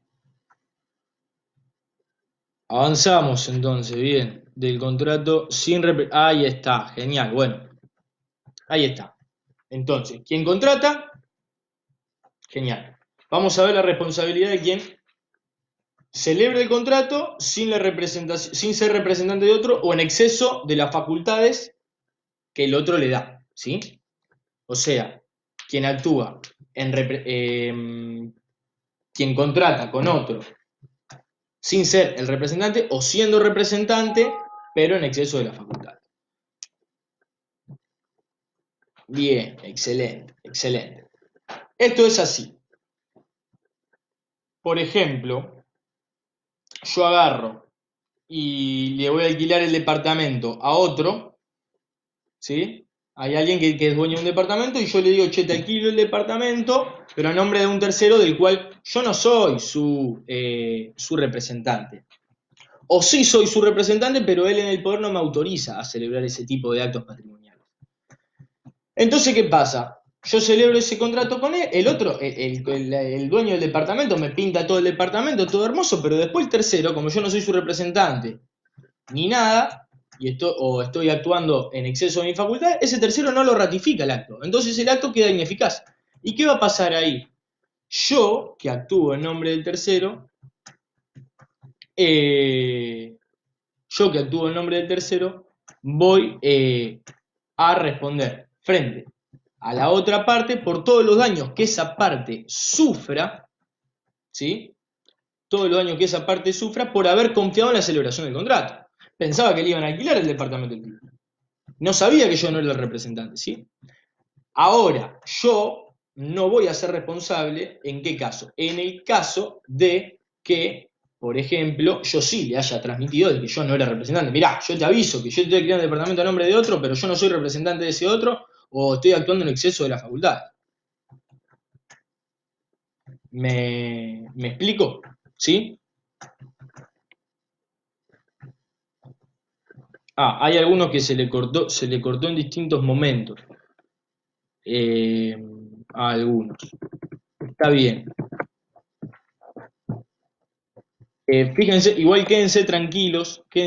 Avanzamos entonces, bien. Del contrato sin... Ahí está, genial, bueno. Ahí está. Entonces, ¿quién contrata? Genial. Vamos a ver la responsabilidad de quien celebra el contrato sin, sin ser representante de otro o en exceso de las facultades que el otro le da, ¿sí? O sea, quien actúa quien contrata con otro sin ser el representante o siendo representante, pero en exceso de la facultad. Bien, excelente, excelente. Esto es así. Por ejemplo, yo agarro y le voy a alquilar el departamento a otro, ¿sí? Hay alguien que es dueño de un departamento y yo le digo, che, te alquilo el departamento, pero a nombre de un tercero del cual yo no soy su representante. O sí soy su representante, pero él en el poder no me autoriza a celebrar ese tipo de actos patrimoniales. Entonces, ¿qué pasa? Yo celebro ese contrato con él, el otro, el dueño del departamento me pinta todo el departamento, todo hermoso, pero después el tercero, como yo no soy su representante, ni nada, o estoy actuando en exceso de mi facultad, ese tercero no lo ratifica el acto. Entonces el acto queda ineficaz. ¿Y qué va a pasar ahí? Yo, que actúo en nombre del tercero, voy a responder frente a la otra parte por todos los daños que esa parte sufra, ¿sí? Todos los daños que esa parte sufra por haber confiado en la celebración del contrato. Pensaba que le iban a alquilar el departamento del tipo. No sabía que yo no era el representante, ¿sí? Ahora, yo no voy a ser responsable, ¿en qué caso? En el caso de que, por ejemplo, yo sí le haya transmitido de que yo no era representante. Mirá, yo te aviso que yo estoy alquilando el departamento a nombre de otro, pero yo no soy representante de ese otro, o estoy actuando en exceso de la facultad. ¿Me explico? ¿Sí? Hay algunos que se le cortó en distintos momentos. A algunos. Está bien. Fíjense, igual quédense tranquilos que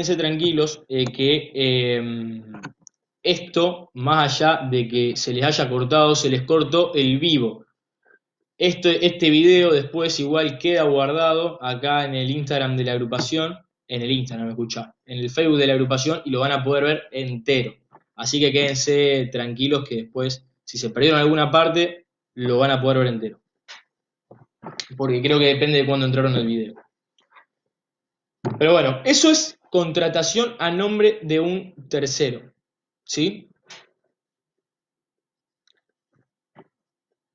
esto, más allá de que se les haya cortado, se les cortó el vivo. Este video después igual queda guardado acá en el Instagram de la agrupación, en el Instagram, escuchá, en el Facebook de la agrupación y lo van a poder ver entero. Así que quédense tranquilos que después, si se perdieron alguna parte, lo van a poder ver entero. Porque creo que depende de cuándo entraron el video. Pero bueno, eso es contratación a nombre de un tercero, ¿sí?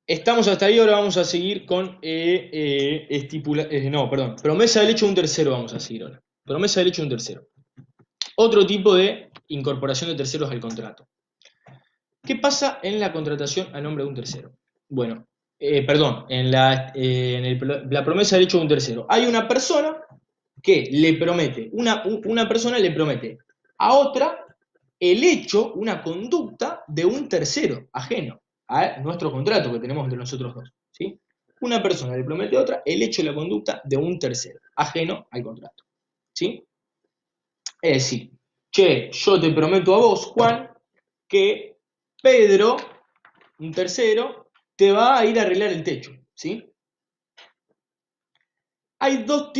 Estamos hasta ahí, ahora vamos a seguir con promesa del hecho de un tercero vamos a seguir ahora. Promesa del hecho de un tercero. Otro tipo de incorporación de terceros al contrato. ¿Qué pasa en la contratación a nombre de un tercero? Bueno, en la promesa del hecho de un tercero. Hay una persona que le promete, una persona le promete a otra el hecho, una conducta de un tercero ajeno a nuestro contrato que tenemos entre nosotros dos, ¿sí? Una persona le promete a otra el hecho y la conducta de un tercero ajeno al contrato, ¿sí? Es decir, che, yo te prometo a vos, Juan, que Pedro, un tercero, te va a ir a arreglar el techo, ¿sí? Hay dos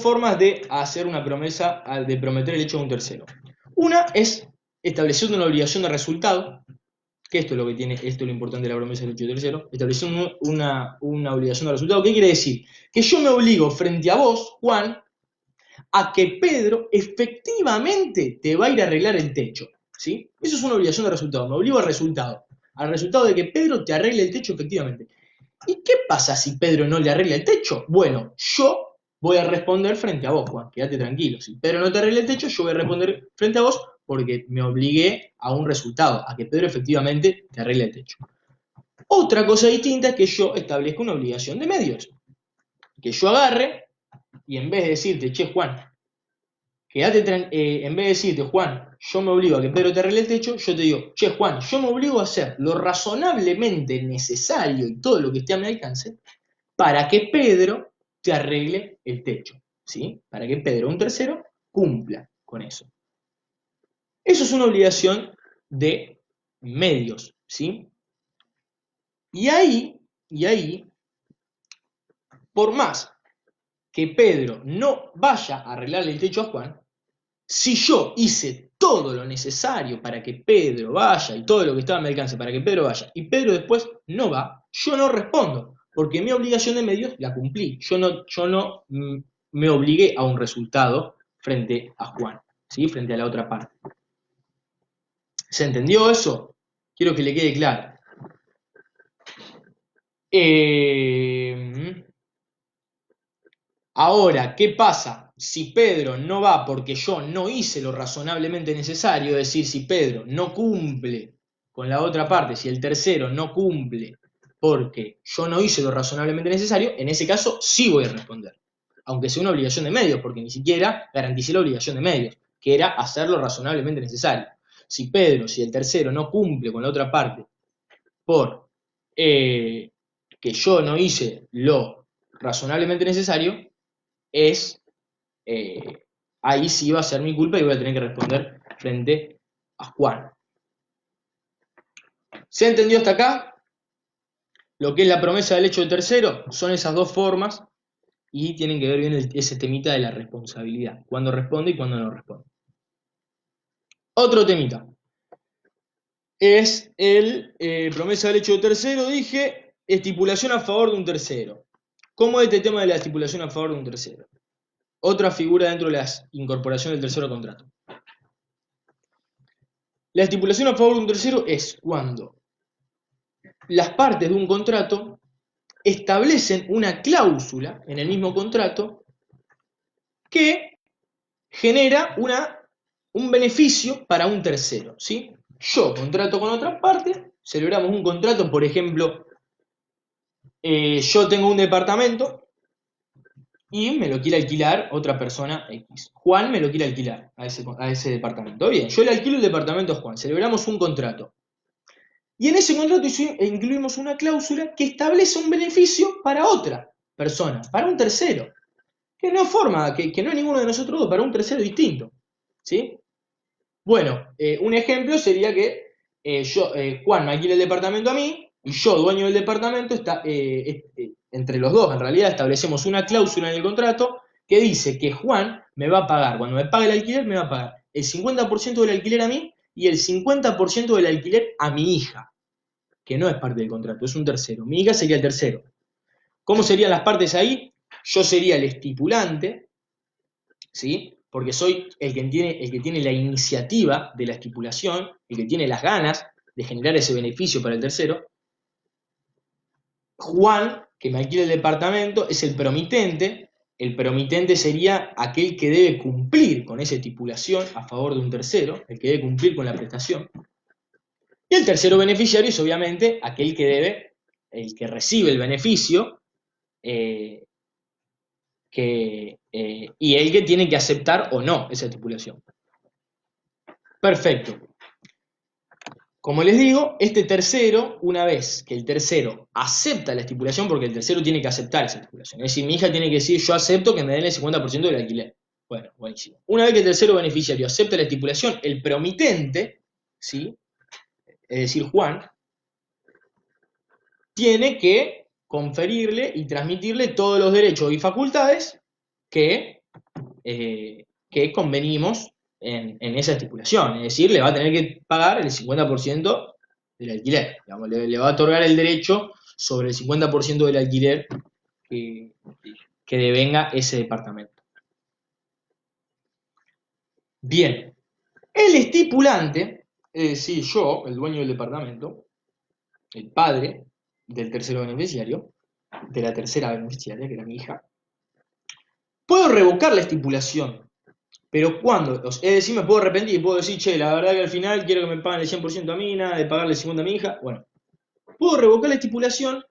formas de hacer una promesa, de prometer el hecho a un tercero. Una es estableciendo una obligación de resultado, que esto es lo importante de la promesa del hecho de tercero, estableciendo una obligación de resultado. ¿Qué quiere decir? Que yo me obligo frente a vos, Juan, a que Pedro efectivamente te va a ir a arreglar el techo. ¿sí? Eso es una obligación de resultado, me obligo al resultado de que Pedro te arregle el techo efectivamente. ¿Y qué pasa si Pedro no le arregla el techo? Bueno, yo voy a responder frente a vos, Juan, quédate tranquilo. Si Pedro no te arregla el techo, yo voy a responder frente a vos porque me obligué a un resultado, a que Pedro efectivamente te arregle el techo. Otra cosa distinta es que yo establezca una obligación de medios. Que yo agarre y en vez de decirte, che, Juan, en vez de decirte, Juan, yo me obligo a que Pedro te arregle el techo, yo te digo, che, Juan, yo me obligo a hacer lo razonablemente necesario y todo lo que esté a mi alcance para que Pedro te arregle el techo, ¿sí? Para que Pedro, un tercero, cumpla con eso. Eso es una obligación de medios, ¿sí? Y ahí, por más que Pedro no vaya a arreglarle el techo a Juan, si yo hice todo lo necesario para que Pedro vaya y todo lo que estaba a mi alcance para que Pedro vaya y Pedro después no va, yo no respondo, porque mi obligación de medios la cumplí. Yo no me obligué a un resultado frente a Juan, ¿sí? Frente a la otra parte. ¿Se entendió eso? Quiero que le quede claro. Ahora, ¿qué pasa? Si Pedro no va porque yo no hice lo razonablemente necesario, es decir, si Pedro no cumple con la otra parte, si el tercero no cumple porque yo no hice lo razonablemente necesario, en ese caso sí voy a responder. Aunque sea una obligación de medios, porque ni siquiera garanticé la obligación de medios, que era hacer lo razonablemente necesario. Si el tercero no cumple con la otra parte por que yo no hice lo razonablemente necesario, es ahí sí va a ser mi culpa y voy a tener que responder frente a Juan. ¿Se entendió hasta acá? Lo que es la promesa del hecho de tercero son esas dos formas y tienen que ver bien ese temita de la responsabilidad, cuándo responde y cuándo no responde. Otro temita es el promesa del hecho de tercero, dije, estipulación a favor de un tercero. ¿Cómo es este tema de la estipulación a favor de un tercero? Otra figura dentro de la incorporación del tercero al contrato. La estipulación a favor de un tercero es cuando las partes de un contrato establecen una cláusula en el mismo contrato que genera un beneficio para un tercero, ¿sí? Yo contrato con otra parte, celebramos un contrato, por ejemplo, yo tengo un departamento y me lo quiere alquilar otra persona X. Juan me lo quiere alquilar a ese departamento. Bien, yo le alquilo el departamento a Juan, celebramos un contrato. Y en ese contrato incluimos una cláusula que establece un beneficio para otra persona, para un tercero, que no forma, que no es ninguno de nosotros dos, para un tercero distinto. ¿Sí? Bueno, un ejemplo sería que Juan me alquila el departamento a mí y yo, dueño del departamento, entre los dos en realidad establecemos una cláusula en el contrato que dice que Juan me va a pagar, cuando me pague el alquiler, me va a pagar el 50% del alquiler a mí y el 50% del alquiler a mi hija, que no es parte del contrato, es un tercero. Mi hija sería el tercero. ¿Cómo serían las partes ahí? Yo sería el estipulante, ¿sí? Porque soy el que tiene la iniciativa de la estipulación, el que tiene las ganas de generar ese beneficio para el tercero. Juan, que me alquila el departamento, es el promitente. El promitente sería aquel que debe cumplir con esa estipulación a favor de un tercero, el que debe cumplir con la prestación. Y el tercero beneficiario es obviamente aquel que debe, el que recibe el beneficio, y el que tiene que aceptar o no esa estipulación. Perfecto. Como les digo, este tercero, una vez que el tercero acepta la estipulación, porque el tercero tiene que aceptar esa estipulación, es decir, mi hija tiene que decir, yo acepto que me den el 50% del alquiler. Bueno, buenísimo. Una vez que el tercero beneficiario acepta la estipulación, el promitente, ¿sí? Es decir, Juan, tiene que conferirle y transmitirle todos los derechos y facultades que convenimos en esa estipulación. Es decir, le va a tener que pagar el 50% del alquiler. Digamos, le va a otorgar el derecho sobre el 50% del alquiler que devenga ese departamento. Bien, el estipulante Si yo, el dueño del departamento, el padre del tercero beneficiario, de la tercera beneficiaria, que era mi hija, puedo revocar la estipulación, pero cuando, es decir, me puedo arrepentir y puedo decir, che, la verdad que al final quiero que me paguen el 100% a mí, nada de pagarle el 50% a mi hija. Bueno, puedo revocar la estipulación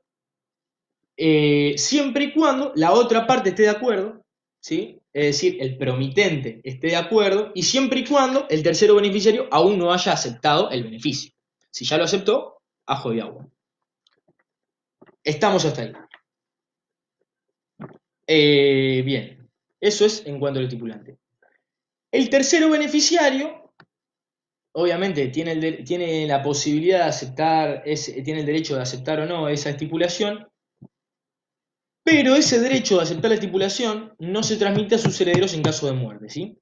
siempre y cuando la otra parte esté de acuerdo, ¿sí? Es decir, el promitente esté de acuerdo y siempre y cuando el tercero beneficiario aún no haya aceptado el beneficio. Si ya lo aceptó, ajo y agua. Estamos hasta ahí. Bien, eso es en cuanto al estipulante. El tercero beneficiario, obviamente, tiene la posibilidad de aceptar, tiene el derecho de aceptar o no esa estipulación, pero ese derecho de aceptar la estipulación no se transmite a sus herederos en caso de muerte, ¿sí?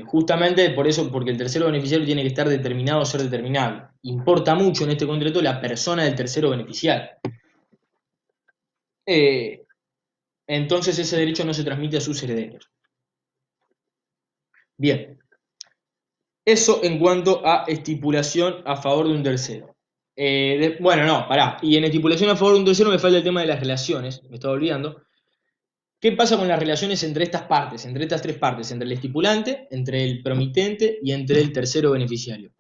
Justamente por eso, porque el tercero beneficiario tiene que estar determinado o ser determinable. Importa mucho en este contrato la persona del tercero beneficiario. Eh, entonces ese derecho no se transmite a sus herederos. Bien, eso en cuanto a estipulación a favor de un tercero. Bueno, no, pará. Y en estipulación a favor de un tercero me falta el tema de las relaciones, me estaba olvidando. ¿Qué pasa con las relaciones entre estas partes, entre estas tres partes? Entre el estipulante, entre el promitente y entre el tercero beneficiario.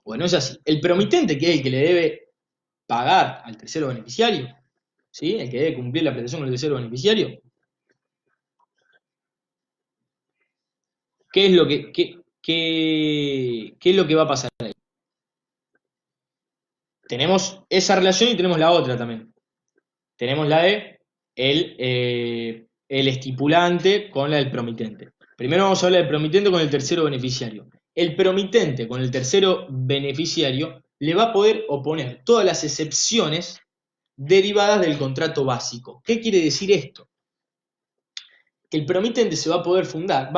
Bueno, es así. El promitente, que es el que le debe pagar al tercero beneficiario, ¿sí? El que debe cumplir la prestación con el tercero beneficiario, ¿qué es lo que, qué es lo que va a pasar ahí? Tenemos esa relación y tenemos la otra también. Tenemos la de el estipulante con la del promitente. Primero vamos a hablar del promitente con el tercero beneficiario. El promitente con el tercero beneficiario le va a poder oponer todas las excepciones derivadas del contrato básico. ¿Qué quiere decir esto? Que el promitente se va a poder fundar,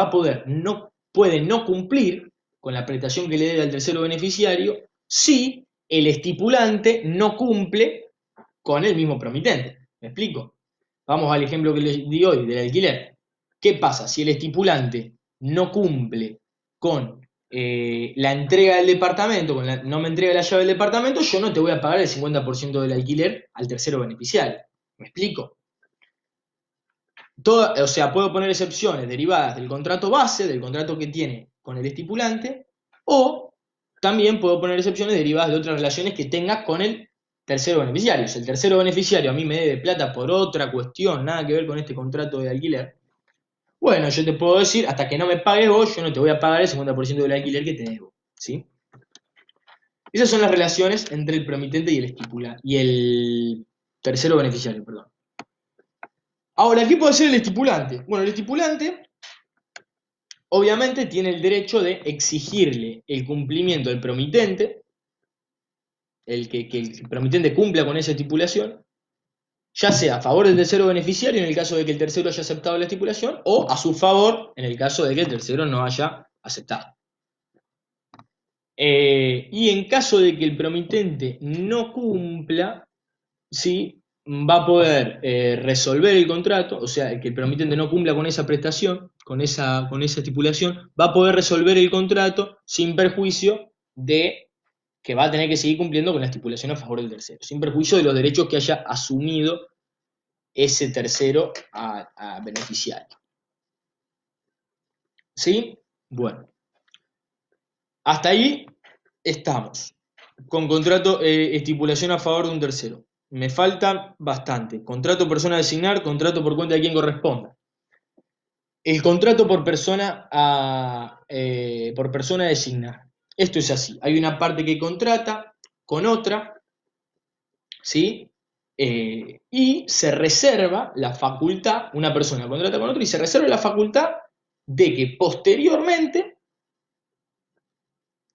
puede no cumplir con la prestación que le debe al tercero beneficiario si el estipulante no cumple con el mismo promitente. ¿Me explico? Vamos al ejemplo que les di hoy del alquiler. ¿Qué pasa si el estipulante no cumple con la entrega del departamento, no me entrega la llave del departamento? Yo no te voy a pagar el 50% del alquiler al tercero beneficiario. ¿Me explico? O sea, puedo poner excepciones derivadas del contrato base, del contrato que tiene con el estipulante, o también puedo poner excepciones derivadas de otras relaciones que tenga con el tercero beneficiario. Si el tercero beneficiario a mí me debe plata por otra cuestión, nada que ver con este contrato de alquiler, bueno, yo te puedo decir, hasta que no me pagues vos, yo no te voy a pagar el 50% del alquiler que te debo, ¿sí? Esas son las relaciones entre el promitente y el tercero beneficiario, perdón. Ahora, ¿qué puede hacer el estipulante? Bueno, el estipulante obviamente tiene el derecho de exigirle el cumplimiento del promitente, que el promitente cumpla con esa estipulación, ya sea a favor del tercero beneficiario en el caso de que el tercero haya aceptado la estipulación, o a su favor en el caso de que el tercero no haya aceptado. Y en caso de que el promitente no cumpla, ¿sí? Va a poder resolver el contrato, o sea, que el promitente no cumpla con esa prestación, con esa estipulación, va a poder resolver el contrato sin perjuicio de que va a tener que seguir cumpliendo con la estipulación a favor del tercero, sin perjuicio de los derechos que haya asumido ese tercero a beneficiario. ¿Sí? Bueno, hasta ahí estamos, con contrato, estipulación a favor de un tercero. Me falta bastante. Contrato persona a designar, contrato por cuenta de quien corresponda. El contrato por persona a designar. Esto es así. Hay una parte que contrata con otra, ¿sí? Y se reserva la facultad, una persona contrata con otra y se reserva la facultad de que posteriormente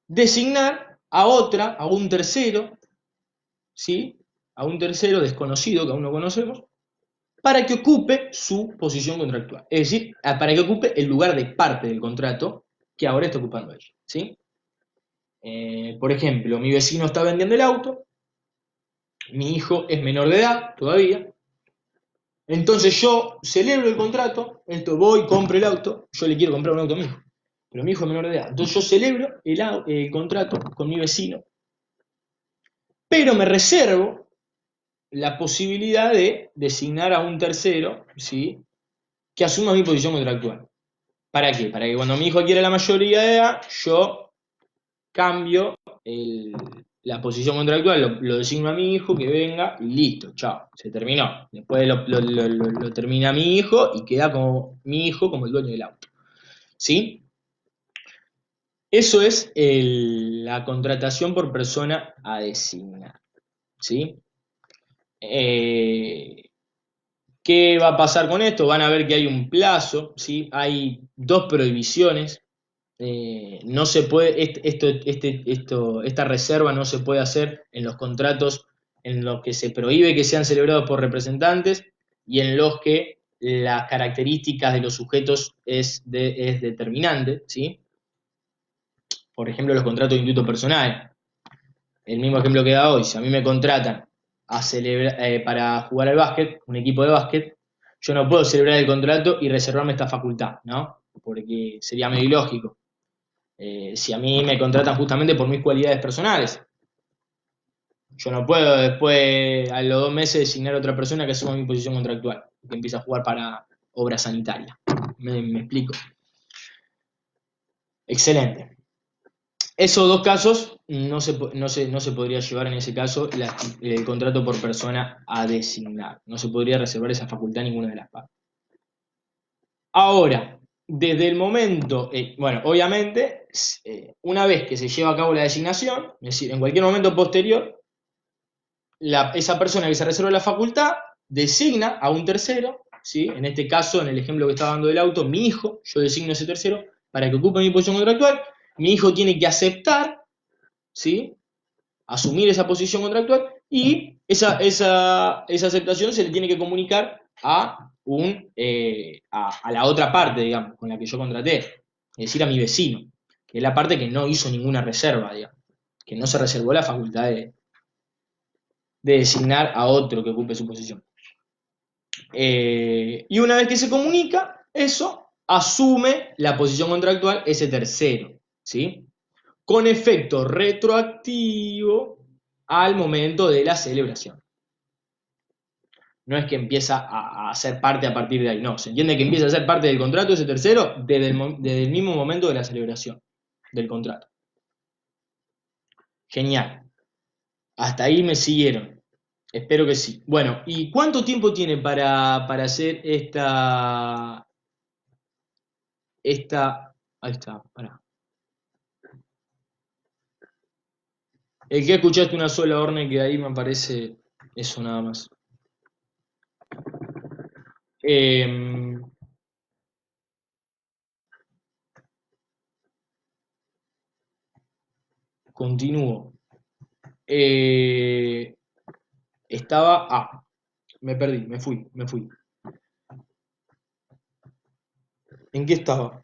designar a otra, a un tercero, ¿sí? A un tercero desconocido que aún no conocemos, para que ocupe su posición contractual. Es decir, para que ocupe el lugar de parte del contrato que ahora está ocupando ella. ¿Sí? Por ejemplo, mi vecino está vendiendo el auto, mi hijo es menor de edad todavía, entonces yo celebro el contrato, voy, compro el auto, yo le quiero comprar un auto a mi hijo. pero mi hijo es menor de edad. Entonces yo celebro el contrato con mi vecino, pero me reservo la posibilidad de designar a un tercero, ¿sí?, que asuma mi posición contractual. ¿Para qué? Para que cuando mi hijo adquiera la mayoría de edad, yo cambio la posición contractual, lo designo a mi hijo, que venga y listo, chao, se terminó. Después lo termina mi hijo y queda como mi hijo como el dueño del auto. ¿Sí? Eso es la contratación por persona a designar. ¿Sí? ¿Qué va a pasar con esto? Van a ver que hay un plazo, ¿sí? Hay dos prohibiciones. No se puede, esta reserva no se puede hacer en los contratos en los que se prohíbe que sean celebrados por representantes y en los que las características de los sujetos es determinante, ¿sí? Por ejemplo, los contratos de indulto personal. El mismo ejemplo que da hoy, si a mí me contratan para jugar al básquet, un equipo de básquet, yo no puedo celebrar el contrato y reservarme esta facultad, ¿no? Porque sería medio ilógico. Si a mí me contratan justamente por mis cualidades personales, yo no puedo después, a los 2 meses, designar a otra persona que asuma mi posición contractual, que empiece a jugar para obra sanitaria. ¿Me explico? Excelente. Esos dos casos no se podría llevar en ese caso el contrato por persona a designar. No se podría reservar esa facultad a ninguna de las partes. Ahora, desde el momento, bueno, obviamente, una vez que se lleva a cabo la designación, es decir, en cualquier momento posterior, esa persona que se reserva la facultad designa a un tercero, ¿sí? En este caso, en el ejemplo que estaba dando del auto, mi hijo, yo designo a ese tercero para que ocupe mi posición contractual, mi hijo tiene que aceptar, ¿sí?, asumir esa posición contractual y esa aceptación se le tiene que comunicar a la otra parte, digamos, con la que yo contraté, es decir, a mi vecino, que es la parte que no hizo ninguna reserva, digamos, que no se reservó la facultad de designar a otro que ocupe su posición. Y una vez que se comunica eso, asume la posición contractual ese tercero, ¿sí?, con efecto retroactivo al momento de la celebración. No es que empieza a ser parte a partir de ahí, no, se entiende que empieza a ser parte del contrato ese tercero desde el mismo momento de la celebración del contrato. Genial. Hasta ahí me siguieron. Espero que sí. Bueno, ¿y cuánto tiempo tiene para hacer ahí está, pará. El que escuchaste una sola orden que ahí me aparece eso nada más. Continúo. Me perdí, me fui. ¿En qué estaba?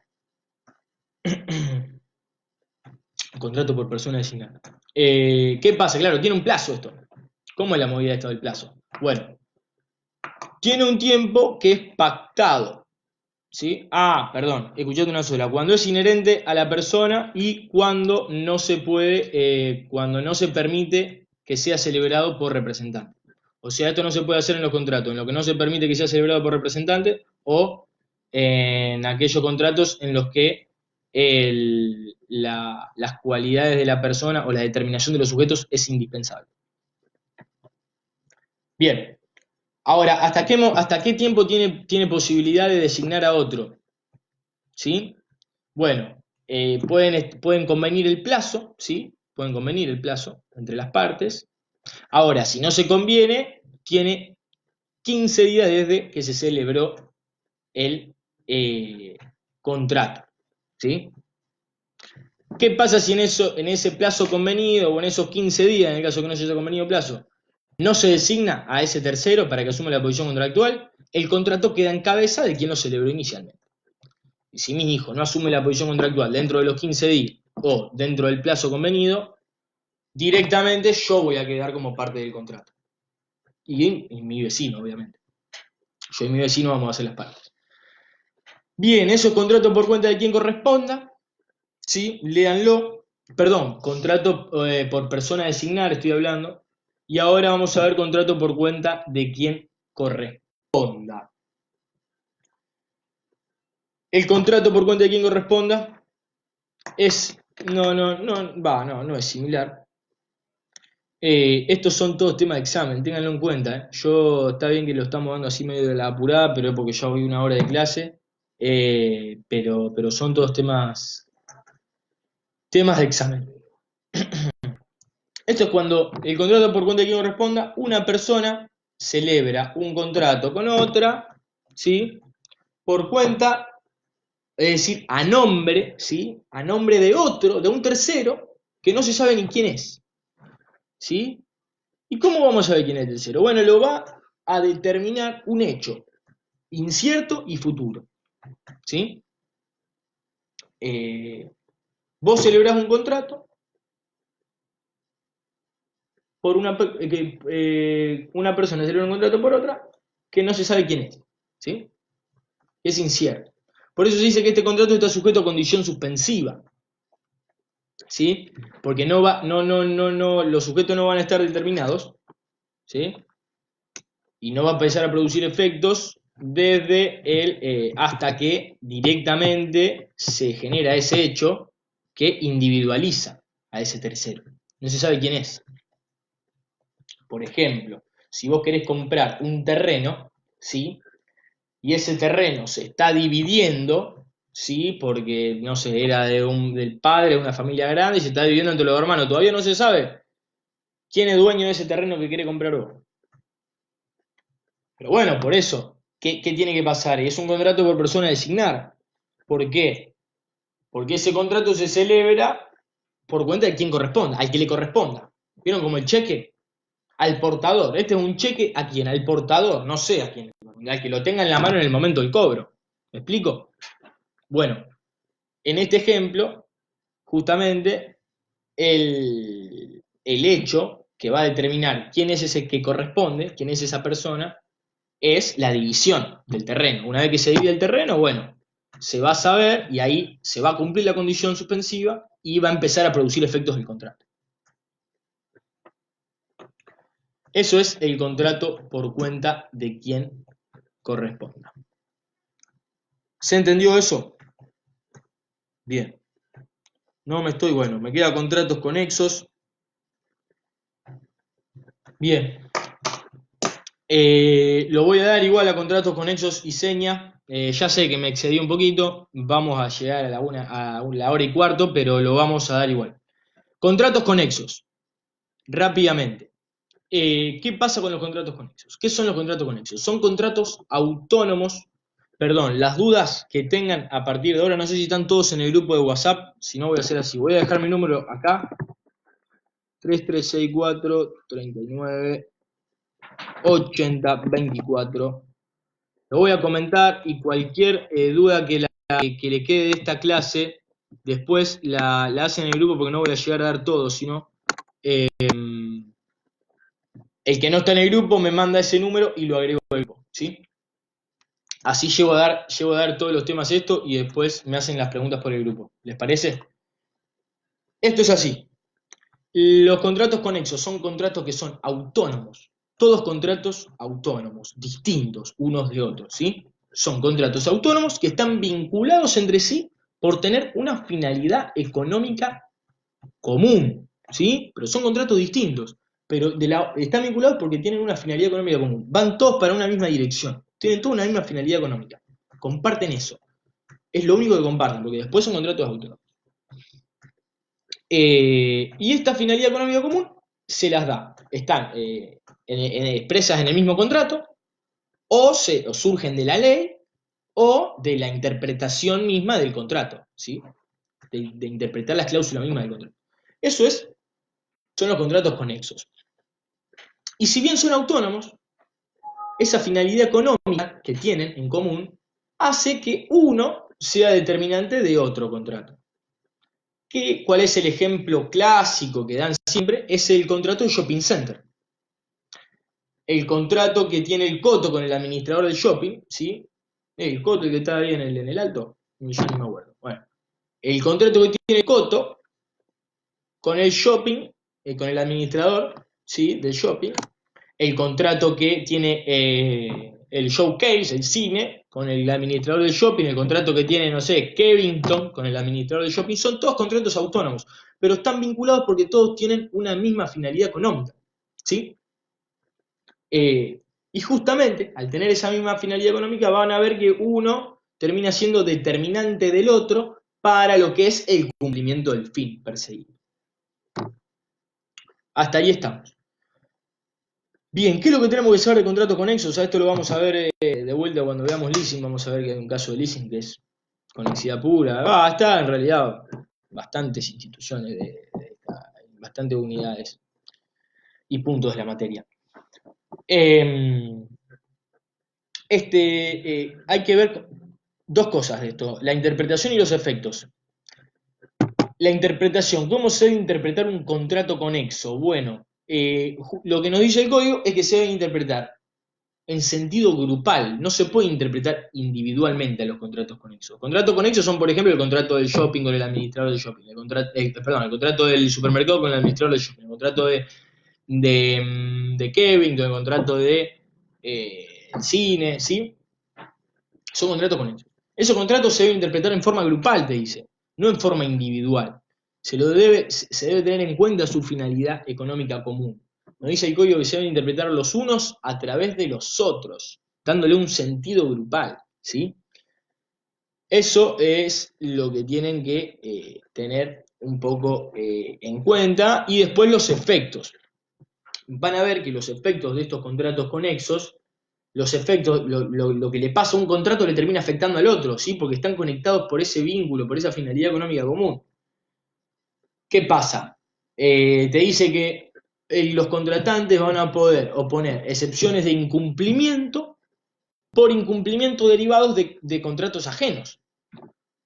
Contrato por persona designada. ¿Qué pasa? Claro, tiene un plazo esto. ¿Cómo es la movida esto del plazo? Bueno, tiene un tiempo que es pactado, ¿sí? Perdón, escuchate una sola. Cuando es inherente a la persona y cuando no se puede, cuando no se permite que sea celebrado por representante. O sea, esto no se puede hacer en los contratos, en lo que no se permite que sea celebrado por representante o en aquellos contratos en los que las cualidades de la persona o la determinación de los sujetos es indispensable. Bien, ahora, ¿hasta qué tiempo tiene posibilidad de designar a otro? ¿Sí? Bueno, pueden convenir el plazo, ¿sí? Pueden convenir el plazo entre las partes. Ahora, si no se conviene, tiene 15 días desde que se celebró el contrato, ¿sí? ¿Qué pasa si en ese plazo convenido o en esos 15 días, en el caso que no se haya convenido plazo, no se designa a ese tercero para que asuma la posición contractual? El contrato queda en cabeza de quien lo celebró inicialmente. Y si mi hijo no asume la posición contractual dentro de los 15 días o dentro del plazo convenido, directamente yo voy a quedar como parte del contrato. Y mi vecino, obviamente. Yo y mi vecino vamos a hacer las partes. Bien, eso es contrato por cuenta de quien corresponda. ¿sí? Léanlo. Perdón, contrato por persona a designar, estoy hablando. Y ahora vamos a ver contrato por cuenta de quien corresponda. El contrato por cuenta de quien corresponda es, no es similar. Estos son todos temas de examen, ténganlo en cuenta. Yo, está bien que lo estamos dando así medio de la apurada, pero es porque ya voy una hora de clase. Pero son todos temas de examen. Esto es cuando el contrato por cuenta de quien corresponda, una persona celebra un contrato con otra, ¿sí? Por cuenta, es decir, a nombre, ¿sí? A nombre de otro, de un tercero, que no se sabe ni quién es, ¿sí? ¿Y cómo vamos a ver quién es el tercero? Bueno, lo va a determinar un hecho incierto y futuro, ¿sí? Eh, Vos celebrás un contrato por una persona celebra un contrato por otra que no se sabe quién es, ¿sí? Es incierto. Por eso se dice que este contrato está sujeto a condición suspensiva, ¿sí? Porque los sujetos no van a estar determinados, ¿sí? Y no va a empezar a producir efectos desde hasta que directamente se genera ese hecho que individualiza a ese tercero. No se sabe quién es. Por ejemplo, si vos querés comprar un terreno, ¿sí? Y ese terreno se está dividiendo, ¿sí? Porque, no sé, era del padre de una familia grande y se está dividiendo entre los hermanos. Todavía no se sabe quién es dueño de ese terreno que quiere comprar vos. Pero bueno, por eso, ¿qué tiene que pasar? Es un contrato por persona a designar. ¿Por qué? Porque ese contrato se celebra por cuenta de quien corresponda, al que le corresponda. ¿Vieron como el cheque? Al portador. Este es un cheque a quién, al portador, no sé a quién, al que lo tenga en la mano en el momento del cobro. ¿Me explico? Bueno, en este ejemplo, justamente, el hecho que va a determinar quién es ese que corresponde, quién es esa persona, es la división del terreno. Una vez que se divide el terreno, bueno, se va a saber y ahí se va a cumplir la condición suspensiva y va a empezar a producir efectos del contrato. Eso es el contrato por cuenta de quien corresponda. ¿Se entendió eso? Bien. No me estoy, bueno, me quedan contratos conexos. Bien. Lo voy a dar igual a contratos conexos y seña. Ya sé que me excedí un poquito. Vamos a llegar a la hora y cuarto, pero lo vamos a dar igual. Contratos conexos. Rápidamente. ¿Qué pasa con los contratos conexos? ¿Qué son los contratos conexos? Son contratos autónomos. Perdón, las dudas que tengan a partir de ahora, no sé si están todos en el grupo de WhatsApp, si no voy a hacer así. Voy a dejar mi número acá, 3364-39-80-24. Lo voy a comentar y cualquier duda que le quede de esta clase, después la hacen en el grupo porque no voy a llegar a dar todo, sino el que no está en el grupo me manda ese número y lo agrego al grupo, ¿sí? Así llevo a dar todos los temas esto y después me hacen las preguntas por el grupo. ¿Les parece? Esto es así. Los contratos conexos son contratos que son autónomos. Todos contratos autónomos, distintos unos de otros, ¿sí? Son contratos autónomos que están vinculados entre sí por tener una finalidad económica común, ¿sí? Pero son contratos distintos, pero están vinculados porque tienen una finalidad económica común. Van todos para una misma dirección, tienen toda una misma finalidad económica. Comparten eso. Es lo único que comparten, porque después son contratos autónomos. Y esta finalidad económica común se las da. Están expresas en el mismo contrato, o surgen de la ley, o de la interpretación misma del contrato, ¿sí? De interpretar las cláusulas mismas del contrato. Eso son los contratos conexos. Y si bien son autónomos, esa finalidad económica que tienen en común hace que uno sea determinante de otro contrato. ¿Cuál es el ejemplo clásico que dan siempre? Es el contrato de shopping center. El contrato que tiene el coto con el administrador del shopping, ¿sí? El coto que está ahí en el alto, yo ni me acuerdo. Bueno, el contrato que tiene Coto con el shopping, con el administrador, ¿sí? Del shopping, el contrato que tiene el showcase, el cine, con el administrador del shopping, el contrato que tiene, no sé, Kevington con el administrador del shopping, son todos contratos autónomos, pero están vinculados porque todos tienen una misma finalidad económica, ¿sí? Y justamente, al tener esa misma finalidad económica, van a ver que uno termina siendo determinante del otro para lo que es el cumplimiento del fin perseguido. Hasta ahí estamos. Bien, ¿qué es lo que tenemos que saber de contratos conexos? A esto lo vamos a ver de vuelta cuando veamos leasing. Vamos a ver que hay un caso de leasing que es conexidad pura. Está en realidad bastantes instituciones, bastantes unidades y puntos de la materia. Hay que ver dos cosas de esto, la interpretación y los efectos. La interpretación, ¿cómo se debe interpretar un contrato conexo? Bueno, lo que nos dice el código es que se debe interpretar en sentido grupal, no se puede interpretar individualmente a los contratos conexos. Contratos conexos son, por ejemplo, el contrato del shopping con el administrador del shopping, el contrato del supermercado con el administrador del shopping, el contrato de Kevin, el contrato de cine, ¿sí? Son contratos conexos. Esos contratos se deben interpretar en forma grupal, te dice, no en forma individual. Se debe tener en cuenta su finalidad económica común. Nos dice el código que se deben interpretar los unos a través de los otros, dándole un sentido grupal, ¿sí? Eso es lo que tienen que tener un poco en cuenta. Y después los efectos. Van a ver que los efectos de estos contratos conexos, los efectos, lo que le pasa a un contrato le termina afectando al otro, ¿sí? Porque están conectados por ese vínculo, por esa finalidad económica común. ¿Qué pasa? Te dice que los contratantes van a poder oponer excepciones de incumplimiento por incumplimiento derivados de contratos ajenos.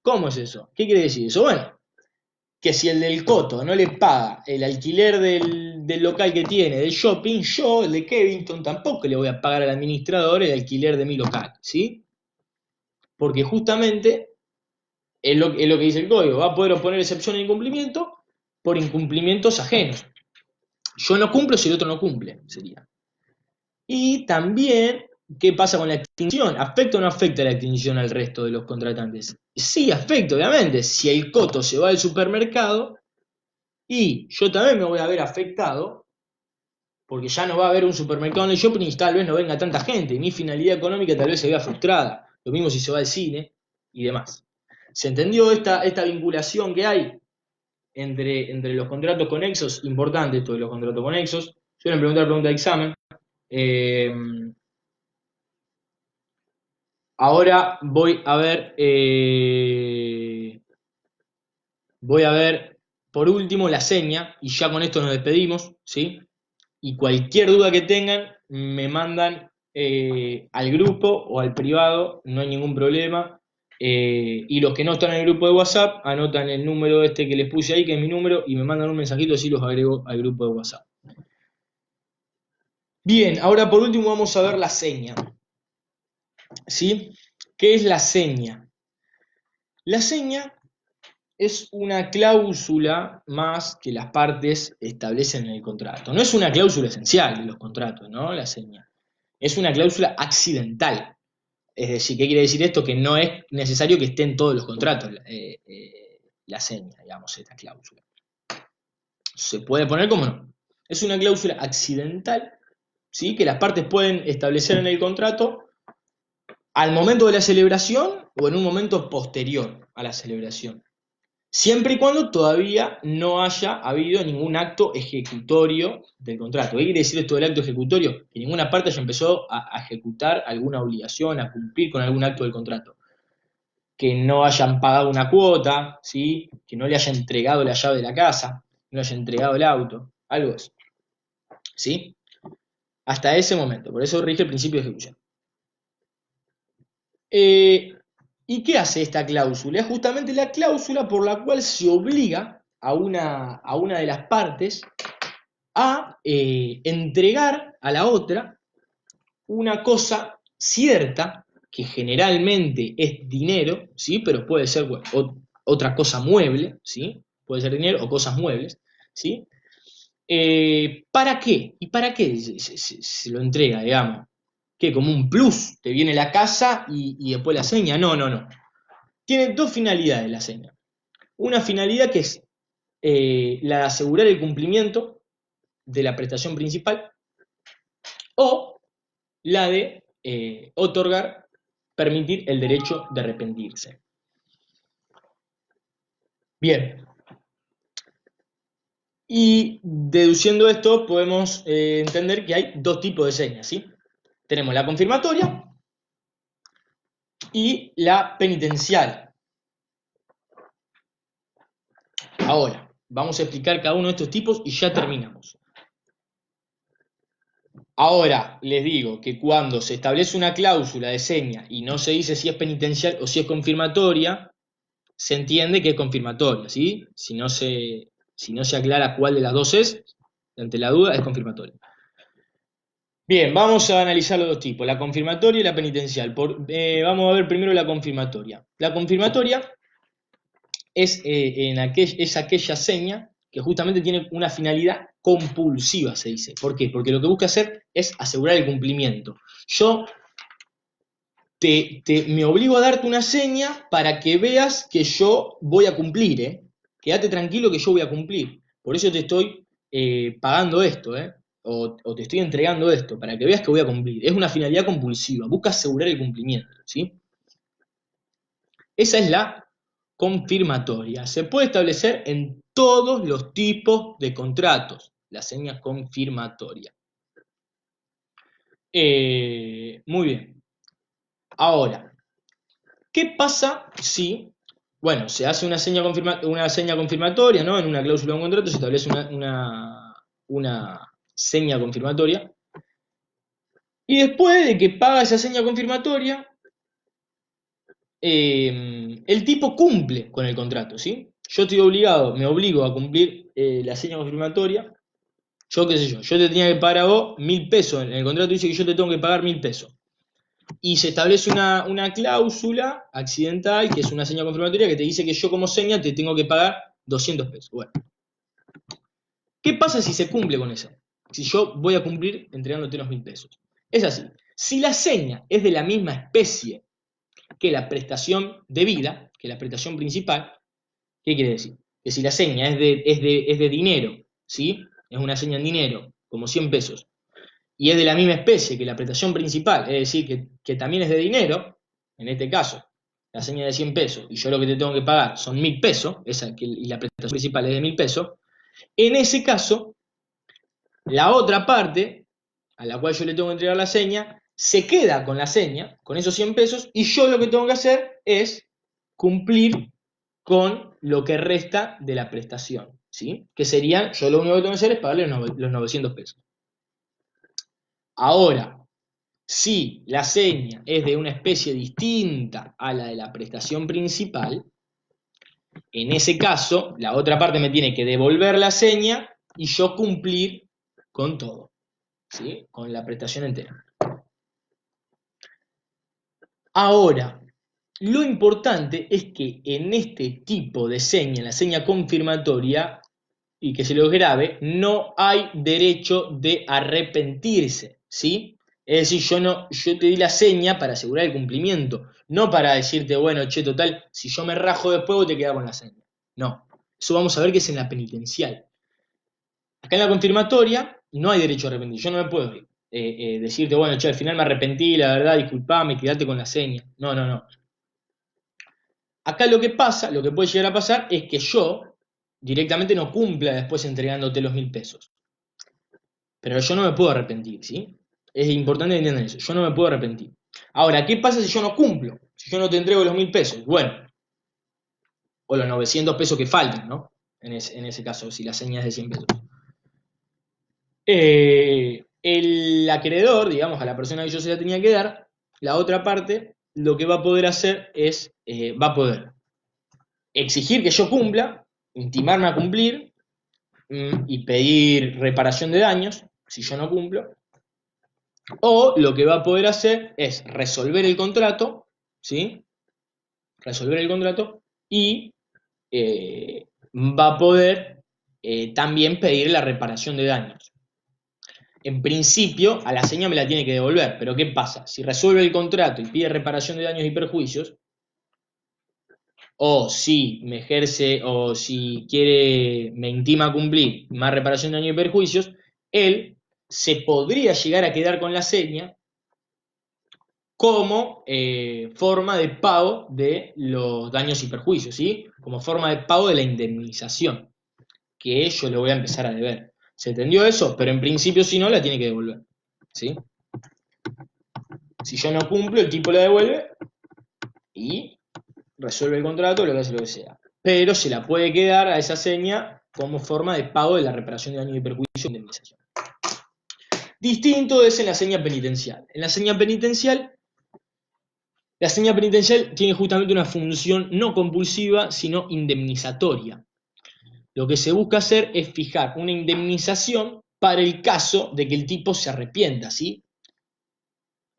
¿Cómo es eso? ¿Qué quiere decir eso? Bueno, que si el del Coto no le paga el alquiler del local que tiene, del shopping, yo, el de Kevington, tampoco le voy a pagar al administrador el alquiler de mi local, ¿sí? Porque justamente es lo que dice el código, va a poder oponer excepción de incumplimiento por incumplimientos ajenos. Yo no cumplo si el otro no cumple, sería. Y también, ¿qué pasa con la extinción? ¿Afecta o no afecta la extinción al resto de los contratantes? Sí, afecta, obviamente. Si el Coto se va del supermercado y yo también me voy a ver afectado, porque ya no va a haber un supermercado en el shopping y tal vez no venga tanta gente, y mi finalidad económica tal vez se vea frustrada. Lo mismo si se va al cine y demás. ¿Se entendió esta vinculación que hay entre los contratos conexos? Importante esto de los contratos conexos. Suelen preguntar pregunta de examen. Ahora voy a ver por último la seña y ya con esto nos despedimos, ¿sí? Y cualquier duda que tengan me mandan al grupo o al privado, no hay ningún problema. Y los que no están en el grupo de WhatsApp anotan el número este que les puse ahí, que es mi número, y me mandan un mensajito así los agrego al grupo de WhatsApp. Bien, ahora por último vamos a ver la seña, ¿sí? ¿Qué es la seña? La seña es una cláusula más que las partes establecen en el contrato. No es una cláusula esencial de los contratos, ¿no? La seña. Es una cláusula accidental. Es decir, ¿qué quiere decir esto? Que no es necesario que esté en todos los contratos la seña, digamos, esta cláusula. Se puede poner como no. Es una cláusula accidental, ¿sí? Que las partes pueden establecer en el contrato al momento de la celebración o en un momento posterior a la celebración. Siempre y cuando todavía no haya habido ningún acto ejecutorio del contrato. ¿Qué quiere decir esto del acto ejecutorio? Que ninguna parte haya empezado a ejecutar alguna obligación, a cumplir con algún acto del contrato. Que no hayan pagado una cuota, ¿sí? Que no le haya entregado la llave de la casa, no le haya entregado el auto, algo de eso. ¿Sí? Hasta ese momento. Por eso rige el principio de ejecución. ¿Y qué hace esta cláusula? Es justamente la cláusula por la cual se obliga a una de las partes a entregar a la otra una cosa cierta, que generalmente es dinero, ¿sí? Pero puede ser otra cosa mueble, ¿sí? Puede ser dinero o cosas muebles, ¿sí? ¿Para qué? ¿Y para qué se lo entrega, digamos? ¿Qué? ¿Como un plus? ¿Te viene la casa y después la seña? No, no, no. Tiene dos finalidades la seña. Una finalidad que es la de asegurar el cumplimiento de la prestación principal o la de otorgar, permitir el derecho de arrepentirse. Bien, y deduciendo esto podemos entender que hay dos tipos de señas, ¿sí? Tenemos la confirmatoria y la penitencial. Ahora, vamos a explicar cada uno de estos tipos y ya terminamos. Ahora, les digo que cuando se establece una cláusula de seña y no se dice si es penitencial o si es confirmatoria, se entiende que es confirmatoria, ¿sí? Si no se aclara cuál de las dos es, ante la duda es confirmatoria. Bien, vamos a analizar los dos tipos, la confirmatoria y la penitencial. Vamos a ver primero la confirmatoria. La confirmatoria es aquella seña que justamente tiene una finalidad compulsiva, se dice. ¿Por qué? Porque lo que busca hacer es asegurar el cumplimiento. Yo me obligo a darte una seña para que veas que yo voy a cumplir, ¿eh? Quédate tranquilo que yo voy a cumplir. Por eso te estoy pagando esto, ¿eh? O te estoy entregando esto, para que veas que voy a cumplir. Es una finalidad compulsiva, busca asegurar el cumplimiento, ¿sí? Esa es la confirmatoria. Se puede establecer en todos los tipos de contratos, la seña confirmatoria. Muy bien. Ahora, ¿qué pasa si, bueno, se hace una seña confirmatoria, ¿no? En una cláusula de un contrato se establece una seña confirmatoria. Y después de que paga esa seña confirmatoria, el tipo cumple con el contrato, ¿sí? Yo estoy obligado, me obligo a cumplir la seña confirmatoria. Yo qué sé yo te tenía que pagar a vos 1.000 pesos. En el contrato dice que yo te tengo que pagar 1.000 pesos. Y se establece una cláusula accidental, que es una seña confirmatoria, que te dice que yo como seña te tengo que pagar 200 pesos. Bueno, ¿qué pasa si se cumple con eso? Si yo voy a cumplir entregándote los 1.000 pesos. Es así. Si la seña es de la misma especie que la prestación debida, que la prestación principal, ¿qué quiere decir? Que si la seña es de dinero, ¿sí? Es una seña en dinero, como 100 pesos, y es de la misma especie que la prestación principal, es decir, que también es de dinero, en este caso, la seña es de 100 pesos, y yo lo que te tengo que pagar son 1.000 pesos, y la prestación principal es de 1.000 pesos, en ese caso, la otra parte, a la cual yo le tengo que entregar la seña, se queda con la seña, con esos 100 pesos, y yo lo que tengo que hacer es cumplir con lo que resta de la prestación, ¿sí? Que serían, yo lo único que tengo que hacer es pagarle los 900 pesos. Ahora, si la seña es de una especie distinta a la de la prestación principal, en ese caso, la otra parte me tiene que devolver la seña y yo cumplir con todo, ¿sí? Con la prestación entera. Ahora, lo importante es que en este tipo de seña, la seña confirmatoria, y que se lo grabe, no hay derecho de arrepentirse, ¿sí? Es decir, yo te di la seña para asegurar el cumplimiento, no para decirte, bueno, che, total, si yo me rajo después vos te quedás con la seña. No, eso vamos a ver que es en la penitencial. Acá en la confirmatoria no hay derecho a arrepentir, yo no me puedo decirte, bueno, che, al final me arrepentí, la verdad, disculpame, quedate con la seña. No, no, no. Acá lo que pasa, lo que puede llegar a pasar es que yo directamente no cumpla después entregándote los 1.000 pesos. Pero yo no me puedo arrepentir, ¿sí? Es importante que entiendan eso. Yo no me puedo arrepentir. Ahora, ¿qué pasa si yo no cumplo? Si yo no te entrego los 1.000 pesos. Bueno, o los 900 pesos que faltan, ¿no? En ese caso, si la seña es de 100 pesos. El acreedor, digamos, a la persona que yo se la tenía que dar, la otra parte, lo que va a poder hacer es, va a poder exigir que yo cumpla, intimarme a cumplir y pedir reparación de daños si yo no cumplo. O lo que va a poder hacer es resolver el contrato, ¿sí? Resolver el contrato y va a poder también pedir la reparación de daños. En principio, a la seña me la tiene que devolver, pero ¿qué pasa? Si resuelve el contrato y pide reparación de daños y perjuicios, o si me ejerce, o si quiere, me intima a cumplir más reparación de daños y perjuicios, él se podría llegar a quedar con la seña como forma de pago de los daños y perjuicios, ¿sí? Como forma de pago de la indemnización, que yo le voy a empezar a deber. ¿Se entendió eso? Pero en principio, si no, la tiene que devolver, ¿sí? Si yo no cumplo, el tipo la devuelve y resuelve el contrato, lo que hace lo que sea. Pero se la puede quedar a esa seña como forma de pago de la reparación de daños y perjuicios e indemnización. Distinto es en la seña penitencial. En la seña penitencial, la seña penitencial tiene justamente una función no compulsiva, sino indemnizatoria. Lo que se busca hacer es fijar una indemnización para el caso de que el tipo se arrepienta, ¿sí?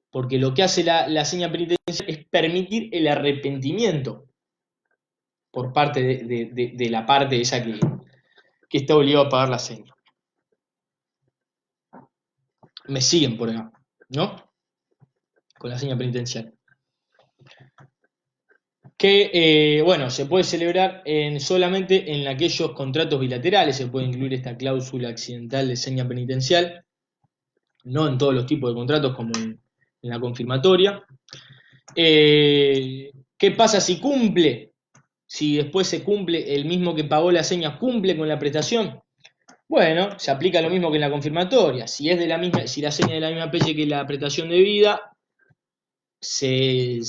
Porque lo que hace la seña penitencial es permitir el arrepentimiento por parte de la parte esa que está obligado a pagar la seña. Me siguen por acá, ¿no? Con la seña penitencial. Que, bueno, se puede celebrar solamente en aquellos contratos bilaterales, se puede incluir esta cláusula accidental de seña penitencial, no en todos los tipos de contratos como en la confirmatoria. ¿Qué pasa si cumple? Si después se cumple, el mismo que pagó la seña cumple con la prestación. Bueno, se aplica lo mismo que en la confirmatoria. Si es de la misma, si la seña es de la misma especie que la prestación debida, se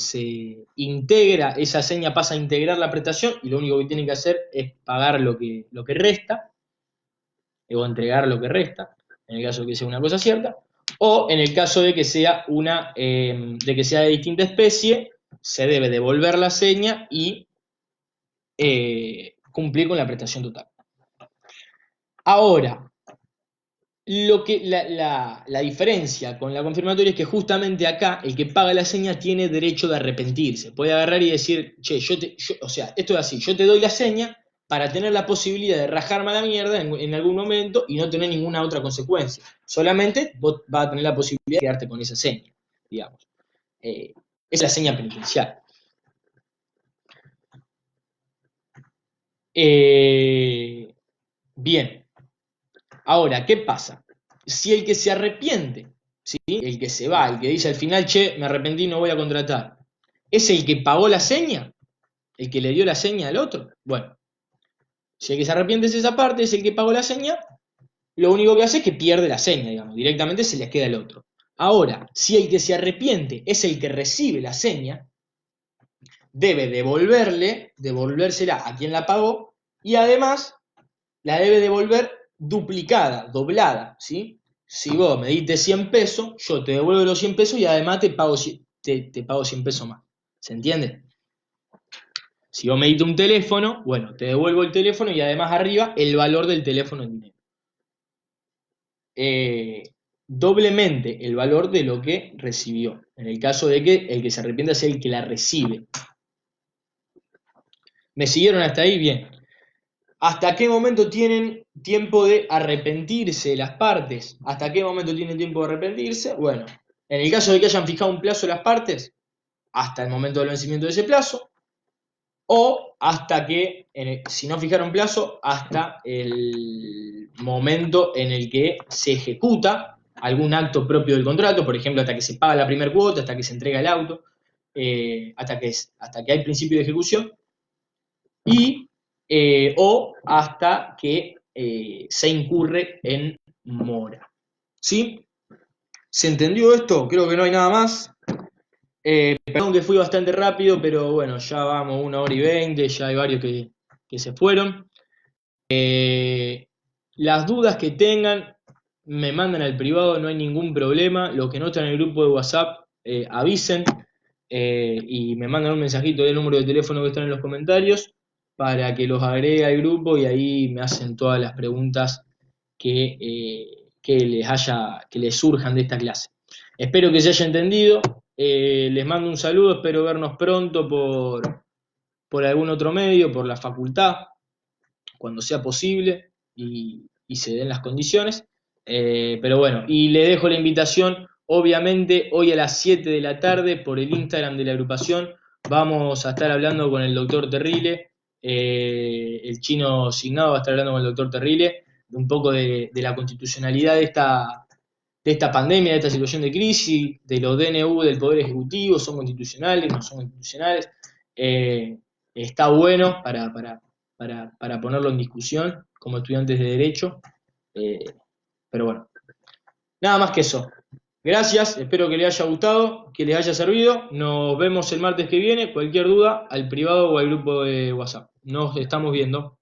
integra, esa seña pasa a integrar la prestación y lo único que tienen que hacer es pagar lo que resta, o entregar lo que resta, en el caso de que sea una cosa cierta, o en el caso de que sea de distinta especie, se debe devolver la seña y cumplir con la prestación total. Ahora, la diferencia con la confirmatoria es que justamente acá el que paga la seña tiene derecho de arrepentirse. Puede agarrar y decir, che, o sea, esto es así, yo te doy la seña para tener la posibilidad de rajarme a la mierda en algún momento y no tener ninguna otra consecuencia. Solamente vos vas a tener la posibilidad de quedarte con esa seña, digamos. Es la seña penitencial. Bien. Ahora, ¿qué pasa? Si el que se arrepiente, ¿sí? El que se va, el que dice al final, che, me arrepentí, no voy a contratar, ¿es el que pagó la seña? ¿El que le dio la seña al otro? Bueno, si el que se arrepiente es esa parte, es el que pagó la seña, lo único que hace es que pierde la seña, digamos, directamente se le queda al otro. Ahora, si el que se arrepiente es el que recibe la seña, debe devolvérsela a quien la pagó y además la debe devolver duplicada, doblada, ¿sí? Si vos me diste 100 pesos, yo te devuelvo los 100 pesos y además te pago 100 pesos más. ¿Se entiende? Si vos me diste un teléfono, bueno, te devuelvo el teléfono y además arriba el valor del teléfono en dinero. Doblemente el valor de lo que recibió, en el caso de que el que se arrepienta sea el que la recibe. ¿Me siguieron hasta ahí? Bien. ¿Hasta qué momento tienen tiempo de arrepentirse las partes? ¿Hasta qué momento tienen tiempo de arrepentirse? Bueno, en el caso de que hayan fijado un plazo las partes, hasta el momento del vencimiento de ese plazo, o hasta que, si no fijaron plazo, hasta el momento en el que se ejecuta algún acto propio del contrato, por ejemplo, hasta que se paga la primera cuota, hasta que se entrega el auto, hasta que hay principio de ejecución, o hasta que se incurre en mora. ¿Sí? ¿Se entendió esto? Creo que no hay nada más. Perdón que fui bastante rápido, pero bueno, ya vamos 1 hora y 20, ya hay varios que se fueron. Las dudas que tengan, me mandan al privado, no hay ningún problema. Los que no están en el grupo de WhatsApp, avisen y me mandan un mensajito del número de teléfono que están en los comentarios para que los agregue al grupo y ahí me hacen todas las preguntas que les surjan de esta clase. Espero que se haya entendido. Les mando un saludo, espero vernos pronto por algún otro medio, por la facultad, cuando sea posible y se den las condiciones. Pero bueno, y le dejo la invitación, obviamente, hoy a las 7 de la tarde por el Instagram de la agrupación vamos a estar hablando con el doctor Terrile, el chino Signado va a estar hablando con el doctor Terrile, un poco de la constitucionalidad de esta pandemia, de esta situación de crisis, de los DNU del Poder Ejecutivo, son constitucionales, no son constitucionales. Está bueno para ponerlo en discusión como estudiantes de Derecho. Eh, pero bueno, nada más que eso. Gracias, espero que les haya gustado, que les haya servido. Nos vemos el martes que viene. Cualquier duda, al privado o al grupo de WhatsApp. Nos estamos viendo.